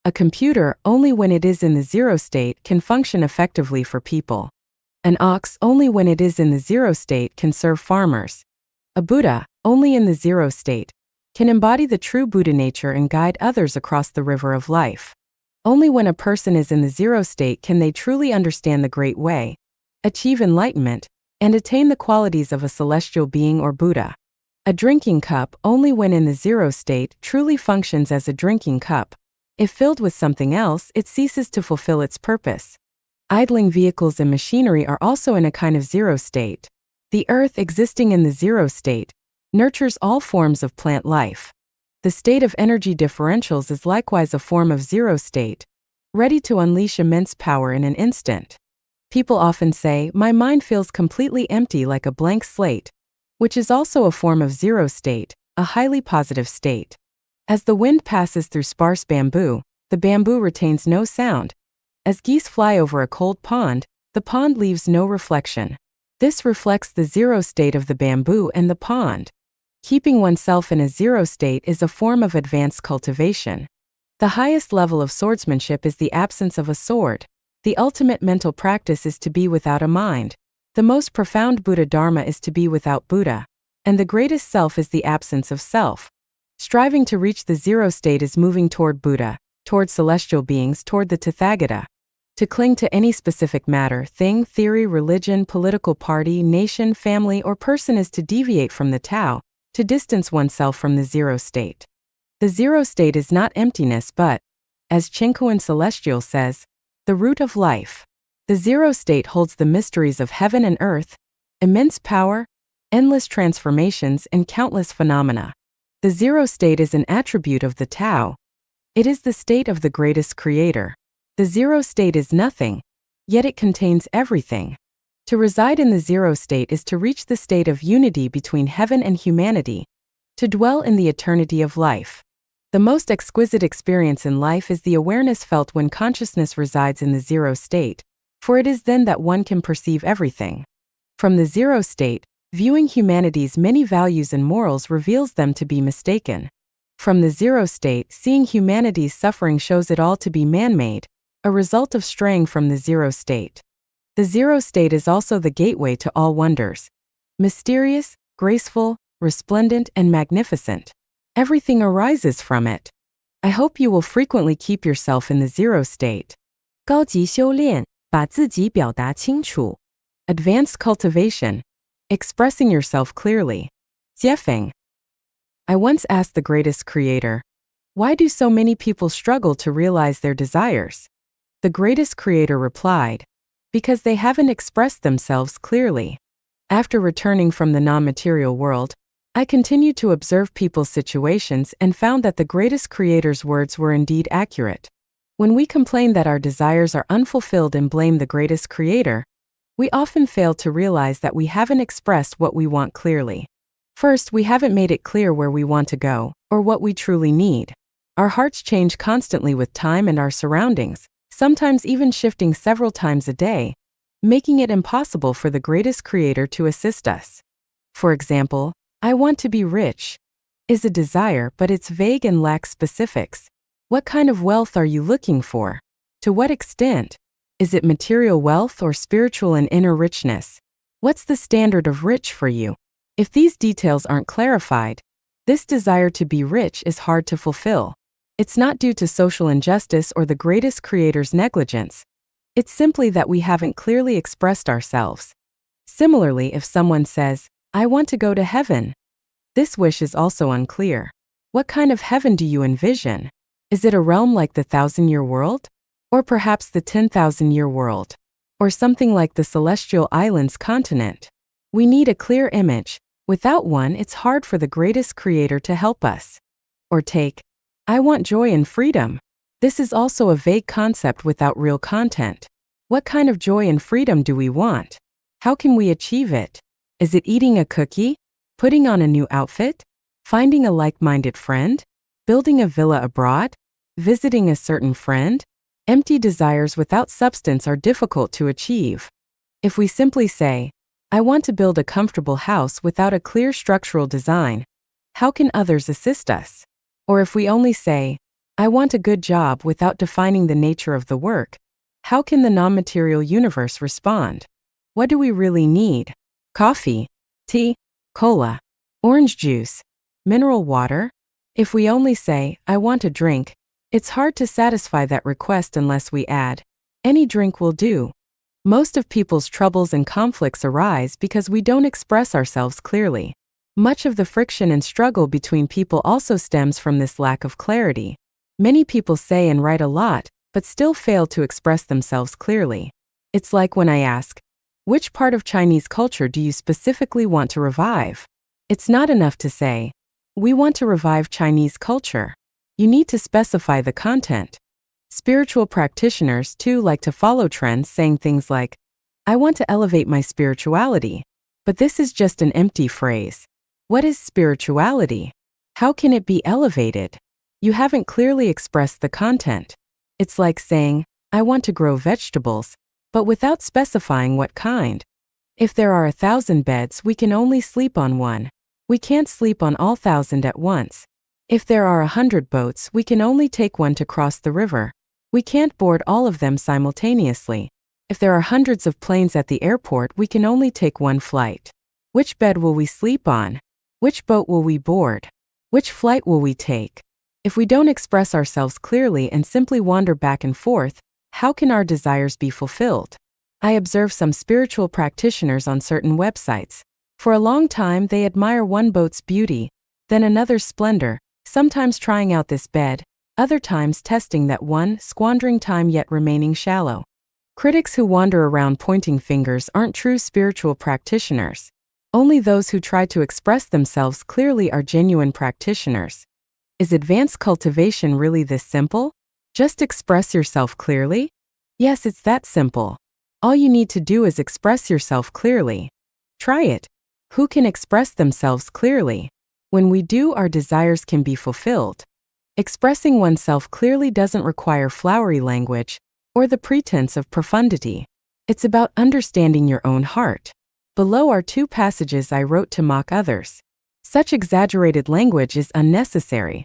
A computer, only when it is in the zero state, can function effectively for people. An ox, only when it is in the zero state, can serve farmers. A Buddha, only in the zero state, can embody the true Buddha nature and guide others across the river of life. Only when a person is in the zero state can they truly understand the Great Way, achieve enlightenment, and attain the qualities of a celestial being or Buddha. A drinking cup, only when in the zero state, truly functions as a drinking cup. If filled with something else, it ceases to fulfill its purpose. Idling vehicles and machinery are also in a kind of zero state. The earth, existing in the zero state, nurtures all forms of plant life. The state of energy differentials is likewise a form of zero state, ready to unleash immense power in an instant. People often say, "My mind feels completely empty like a blank slate," which is also a form of zero state, a highly positive state. As the wind passes through sparse bamboo, the bamboo retains no sound. As geese fly over a cold pond, the pond leaves no reflection. This reflects the zero state of the bamboo and the pond. Keeping oneself in a zero state is a form of advanced cultivation. The highest level of swordsmanship is the absence of a sword. The ultimate mental practice is to be without a mind. The most profound Buddha Dharma is to be without Buddha. And the greatest self is the absence of self. Striving to reach the zero state is moving toward Buddha, toward celestial beings, toward the Tathagata. To cling to any specific matter, thing, theory, religion, political party, nation, family, or person is to deviate from the Tao, to distance oneself from the zero state. The zero state is not emptiness but, as Chinkoan Celestial says, the root of life. The zero state holds the mysteries of heaven and earth, immense power, endless transformations, and countless phenomena. The zero state is an attribute of the Tao. It is the state of the greatest creator. The zero state is nothing, yet it contains everything. To reside in the zero state is to reach the state of unity between heaven and humanity, to dwell in the eternity of life. The most exquisite experience in life is the awareness felt when consciousness resides in the zero state, for it is then that one can perceive everything. From the zero state, viewing humanity's many values and morals reveals them to be mistaken. From the zero state, seeing humanity's suffering shows it all to be man-made, a result of straying from the zero state. The zero state is also the gateway to all wonders. Mysterious, graceful, resplendent, and magnificent. Everything arises from it. I hope you will frequently keep yourself in the zero state. 高级修炼，把自己表达清楚。 Advanced cultivation. Expressing yourself clearly. Jiefeng. I once asked the greatest creator, "Why do so many people struggle to realize their desires?" The greatest creator replied, "Because they haven't expressed themselves clearly." After returning from the non-material world, I continued to observe people's situations and found that the greatest creator's words were indeed accurate. When we complain that our desires are unfulfilled and blame the greatest creator, we often fail to realize that we haven't expressed what we want clearly. First, we haven't made it clear where we want to go, or what we truly need. Our hearts change constantly with time and our surroundings, sometimes even shifting several times a day, making it impossible for the greatest creator to assist us. For example, "I want to be rich" is a desire, but it's vague and lacks specifics. What kind of wealth are you looking for? To what extent? Is it material wealth or spiritual and inner richness? What's the standard of rich for you? If these details aren't clarified, this desire to be rich is hard to fulfill. It's not due to social injustice or the greatest creator's negligence. It's simply that we haven't clearly expressed ourselves. Similarly, if someone says, "I want to go to heaven," this wish is also unclear. What kind of heaven do you envision? Is it a realm like the 1,000-year world? Or perhaps the 10,000-year world? Or something like the Celestial Islands continent? We need a clear image. Without one, it's hard for the greatest creator to help us. Or take, "I want joy and freedom." This is also a vague concept without real content. What kind of joy and freedom do we want? How can we achieve it? Is it eating a cookie? Putting on a new outfit? Finding a like-minded friend? Building a villa abroad? Visiting a certain friend? Empty desires without substance are difficult to achieve. If we simply say, "I want to build a comfortable house," without a clear structural design, how can others assist us? Or if we only say, "I want a good job," without defining the nature of the work, how can the non-material universe respond? What do we really need? Coffee, tea, cola, orange juice, mineral water? If we only say, "I want a drink," it's hard to satisfy that request unless we add, "Any drink will do." Most of people's troubles and conflicts arise because we don't express ourselves clearly. Much of the friction and struggle between people also stems from this lack of clarity. Many people say and write a lot, but still fail to express themselves clearly. It's like when I ask, which part of Chinese culture do you specifically want to revive? It's not enough to say, we want to revive Chinese culture. You need to specify the content. Spiritual practitioners, too, like to follow trends saying things like, I want to elevate my spirituality. But this is just an empty phrase. What is spirituality? How can it be elevated? You haven't clearly expressed the content. It's like saying, I want to grow vegetables, but without specifying what kind. If there are 1,000 beds, we can only sleep on one. We can't sleep on all 1,000 at once. If there are 100 boats, we can only take one to cross the river. We can't board all of them simultaneously. If there are hundreds of planes at the airport, we can only take one flight. Which bed will we sleep on? Which boat will we board? Which flight will we take? If we don't express ourselves clearly and simply wander back and forth, how can our desires be fulfilled? I observe some spiritual practitioners on certain websites. For a long time, they admire one boat's beauty, then another's splendor, sometimes trying out this bed, other times testing that one, squandering time yet remaining shallow. Critics who wander around pointing fingers aren't true spiritual practitioners. Only those who try to express themselves clearly are genuine practitioners. Is advanced cultivation really this simple? Just express yourself clearly? Yes, it's that simple. All you need to do is express yourself clearly. Try it. Who can express themselves clearly? When we do, our desires can be fulfilled. Expressing oneself clearly doesn't require flowery language or the pretense of profundity. It's about understanding your own heart. Below are 2 passages I wrote to mock others. Such exaggerated language is unnecessary.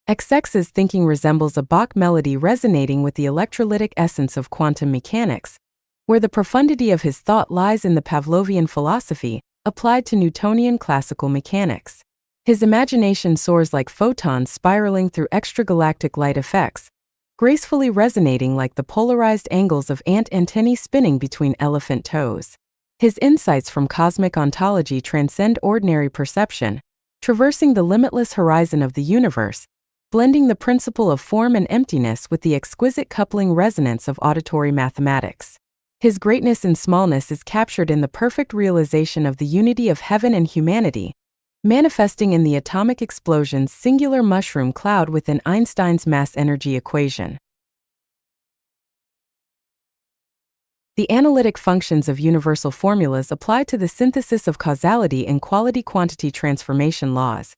XX's thinking resembles a Bach melody resonating with the electrolytic essence of quantum mechanics, where the profundity of his thought lies in the Pavlovian philosophy applied to Newtonian classical mechanics. His imagination soars like photons spiraling through extragalactic light effects, gracefully resonating like the polarized angles of ant antennae spinning between elephant toes. His insights from cosmic ontology transcend ordinary perception, traversing the limitless horizon of the universe, blending the principle of form and emptiness with the exquisite coupling resonance of auditory mathematics. His greatness in smallness is captured in the perfect realization of the unity of heaven and humanity, manifesting in the atomic explosion's singular mushroom cloud within Einstein's mass-energy equation. The analytic functions of universal formulas apply to the synthesis of causality and quality-quantity transformation laws.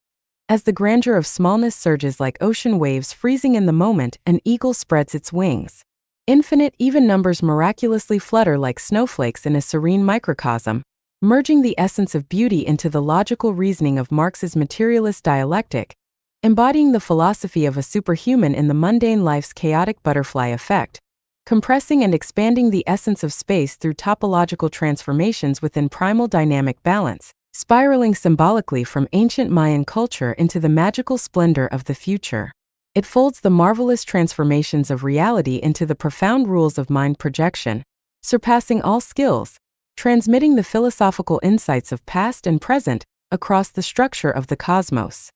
As the grandeur of smallness surges like ocean waves freezing in the moment, an eagle spreads its wings. Infinite even numbers miraculously flutter like snowflakes in a serene microcosm, merging the essence of beauty into the logical reasoning of Marx's materialist dialectic, embodying the philosophy of a superhuman in the mundane life's chaotic butterfly effect, compressing and expanding the essence of space through topological transformations within primal dynamic balance, spiraling symbolically from ancient Mayan culture into the magical splendor of the future. It folds the marvelous transformations of reality into the profound rules of mind projection, surpassing all skills, transmitting the philosophical insights of past and present across the structure of the cosmos.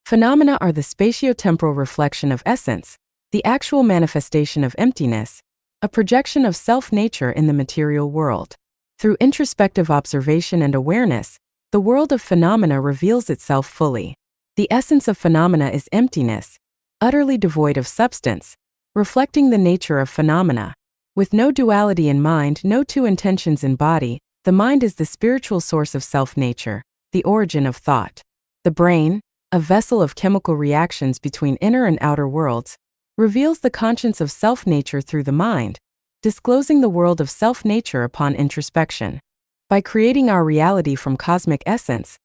Phenomena are the spatiotemporal reflection of essence, the actual manifestation of emptiness, a projection of self-nature in the material world. Through introspective observation and awareness, the world of phenomena reveals itself fully. The essence of phenomena is emptiness, utterly devoid of substance, reflecting the nature of phenomena. With no duality in mind, no 2 intentions in body, the mind is the spiritual source of self-nature, the origin of thought. The brain, a vessel of chemical reactions between inner and outer worlds, reveals the conscience of self-nature through the mind, disclosing the world of self-nature upon introspection. By creating our reality from cosmic essence,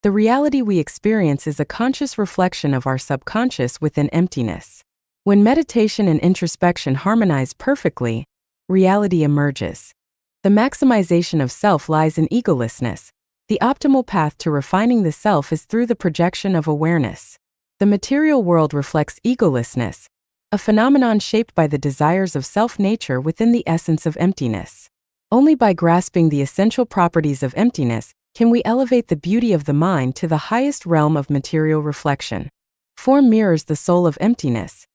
the reality we experience is a conscious reflection of our subconscious within emptiness. When meditation and introspection harmonize perfectly, reality emerges. The maximization of self lies in egolessness. The optimal path to refining the self is through the projection of awareness. The material world reflects egolessness, a phenomenon shaped by the desires of self-nature within the essence of emptiness. Only by grasping the essential properties of emptiness Can we elevate the beauty of the mind to the highest realm of material reflection? Form mirrors the soul of emptiness.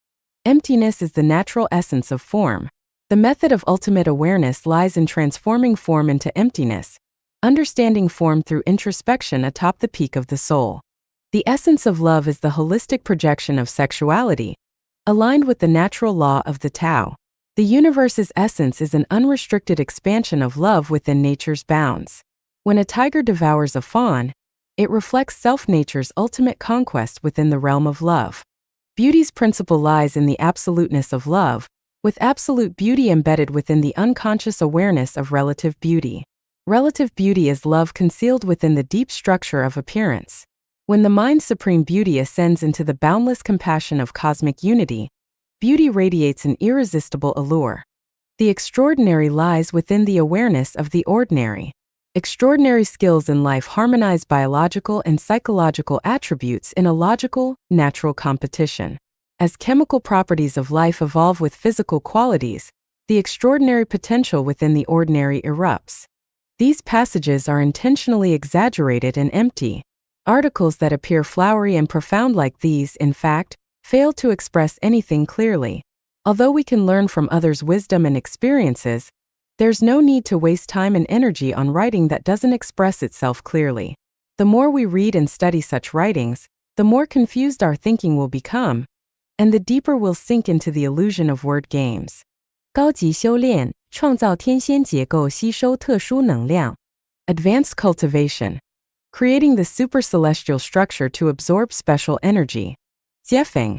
Emptiness is the natural essence of form. The method of ultimate awareness lies in transforming form into emptiness, understanding form through introspection atop the peak of the soul. The essence of love is the holistic projection of sexuality, aligned with the natural law of the Tao. The universe's essence is an unrestricted expansion of love within nature's bounds. When a tiger devours a fawn, it reflects self-nature's ultimate conquest within the realm of love. Beauty's principle lies in the absoluteness of love, with absolute beauty embedded within the unconscious awareness of relative beauty. Relative beauty is love concealed within the deep structure of appearance. When the mind's supreme beauty ascends into the boundless compassion of cosmic unity, beauty radiates an irresistible allure. The extraordinary lies within the awareness of the ordinary. Extraordinary skills in life harmonize biological and psychological attributes in a logical, natural competition. As chemical properties of life evolve with physical qualities, the extraordinary potential within the ordinary erupts. These passages are intentionally exaggerated and empty. Articles that appear flowery and profound like these, in fact, fail to express anything clearly. Although we can learn from others' wisdom and experiences, there's no need to waste time and energy on writing that doesn't express itself clearly. The more we read and study such writings, the more confused our thinking will become, and the deeper we'll sink into the illusion of word games. 高级修炼，创造天仙结构，吸收特殊能量。Advanced cultivation. Creating the super-celestial structure to absorb special energy. Jiefeng.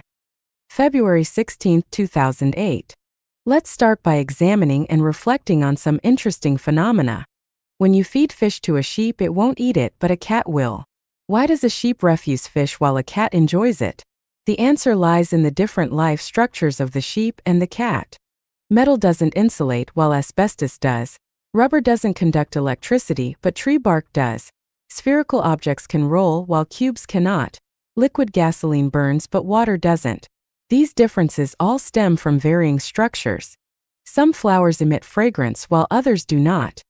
February 16, 2008. Let's start by examining and reflecting on some interesting phenomena. When you feed fish to a sheep, it won't eat it, but a cat will. Why does a sheep refuse fish while a cat enjoys it? The answer lies in the different life structures of the sheep and the cat. Metal doesn't insulate while asbestos does. Rubber doesn't conduct electricity, but tree bark does. Spherical objects can roll while cubes cannot. Liquid gasoline burns but water doesn't. These differences all stem from varying structures. Some flowers emit fragrance while others do not.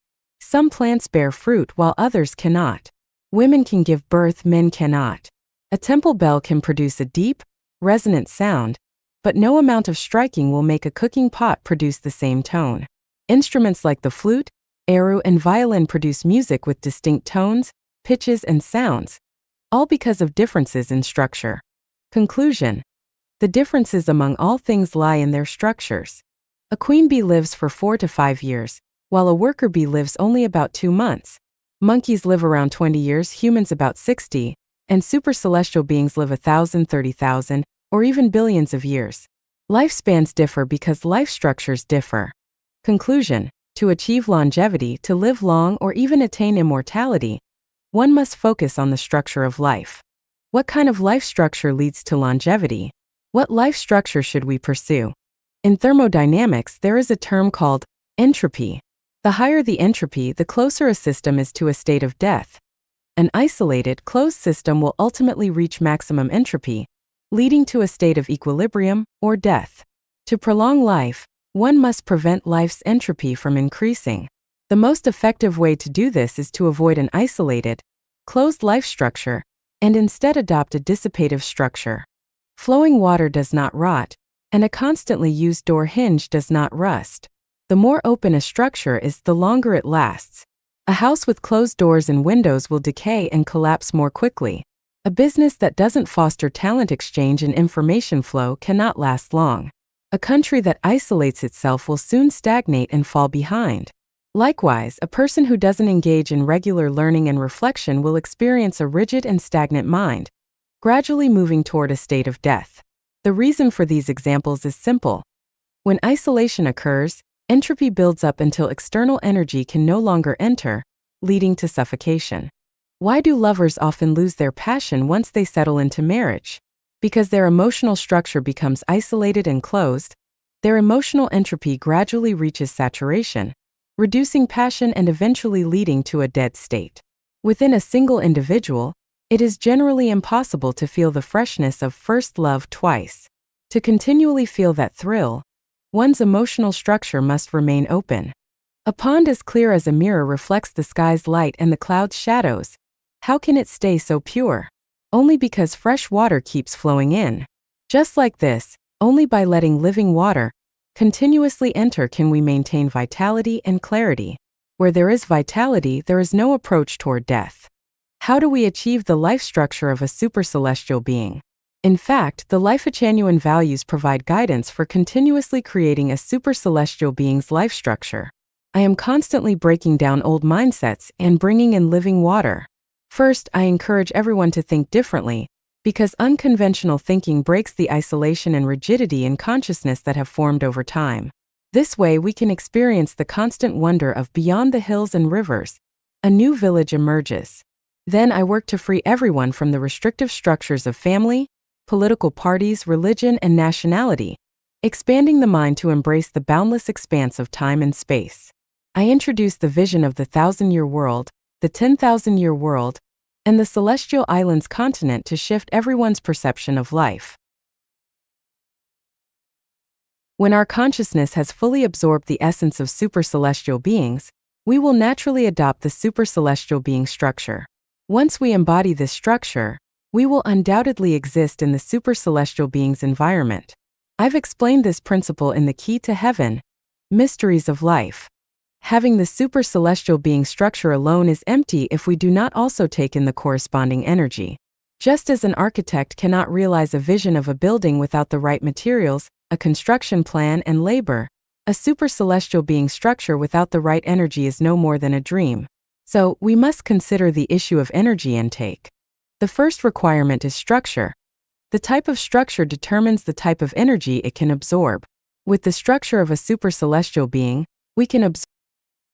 Some plants bear fruit while others cannot. Women can give birth, men cannot. A temple bell can produce a deep, resonant sound, but no amount of striking will make a cooking pot produce the same tone. Instruments like the flute, eru, and violin produce music with distinct tones, pitches, and sounds, all because of differences in structure. Conclusion. The differences among all things lie in their structures. A queen bee lives for 4 to 5 years, while a worker bee lives only about 2 months. Monkeys live around 20 years, humans about 60, and super-celestial beings live 1,000, 30,000, or even billions of years. Lifespans differ because life structures differ. Conclusion. To achieve longevity, to live long, or even attain immortality, one must focus on the structure of life. What kind of life structure leads to longevity? What life structure should we pursue? In thermodynamics, there is a term called entropy. The higher the entropy, the closer a system is to a state of death. An isolated, closed system will ultimately reach maximum entropy, leading to a state of equilibrium or death. To prolong life, one must prevent life's entropy from increasing. The most effective way to do this is to avoid an isolated, closed life structure and instead adopt a dissipative structure. Flowing water does not rot, and a constantly used door hinge does not rust. The more open a structure is, the longer it lasts. A house with closed doors and windows will decay and collapse more quickly. A business that doesn't foster talent exchange and information flow cannot last long. A country that isolates itself will soon stagnate and fall behind. Likewise, a person who doesn't engage in regular learning and reflection will experience a rigid and stagnant mind, gradually moving toward a state of death. The reason for these examples is simple. When isolation occurs, entropy builds up until external energy can no longer enter, leading to suffocation. Why do lovers often lose their passion once they settle into marriage? Because their emotional structure becomes isolated and closed, their emotional entropy gradually reaches saturation, reducing passion and eventually leading to a dead state. Within a single individual, it is generally impossible to feel the freshness of first love twice. To continually feel that thrill, one's emotional structure must remain open. A pond as clear as a mirror reflects the sky's light and the cloud's shadows. How can it stay so pure? Only because fresh water keeps flowing in. Just like this, only by letting living water continuously enter can we maintain vitality and clarity. Where there is vitality, there is no approach toward death. How do we achieve the life structure of a supercelestial being? In fact, the Life-Channeling values provide guidance for continuously creating a supercelestial being's life structure. I am constantly breaking down old mindsets and bringing in living water. First, I encourage everyone to think differently, because unconventional thinking breaks the isolation and rigidity in consciousness that have formed over time. This way, we can experience the constant wonder of beyond the hills and rivers. A new village emerges. Then I work to free everyone from the restrictive structures of family, political parties, religion, and nationality, expanding the mind to embrace the boundless expanse of time and space. I introduce the vision of the 1,000-year world, the 10,000-year world, and the Celestial Islands continent to shift everyone's perception of life. When our consciousness has fully absorbed the essence of supercelestial beings, we will naturally adopt the supercelestial being structure. Once we embody this structure, we will undoubtedly exist in the supercelestial being's environment. I've explained this principle in The Key to Heaven, Mysteries of Life. Having the supercelestial being structure alone is empty if we do not also take in the corresponding energy. Just as an architect cannot realize a vision of a building without the right materials, a construction plan, and labor, a supercelestial being structure without the right energy is no more than a dream. So, we must consider the issue of energy intake. The first requirement is structure. The type of structure determines the type of energy it can absorb. With the structure of a supercelestial being, we can absorb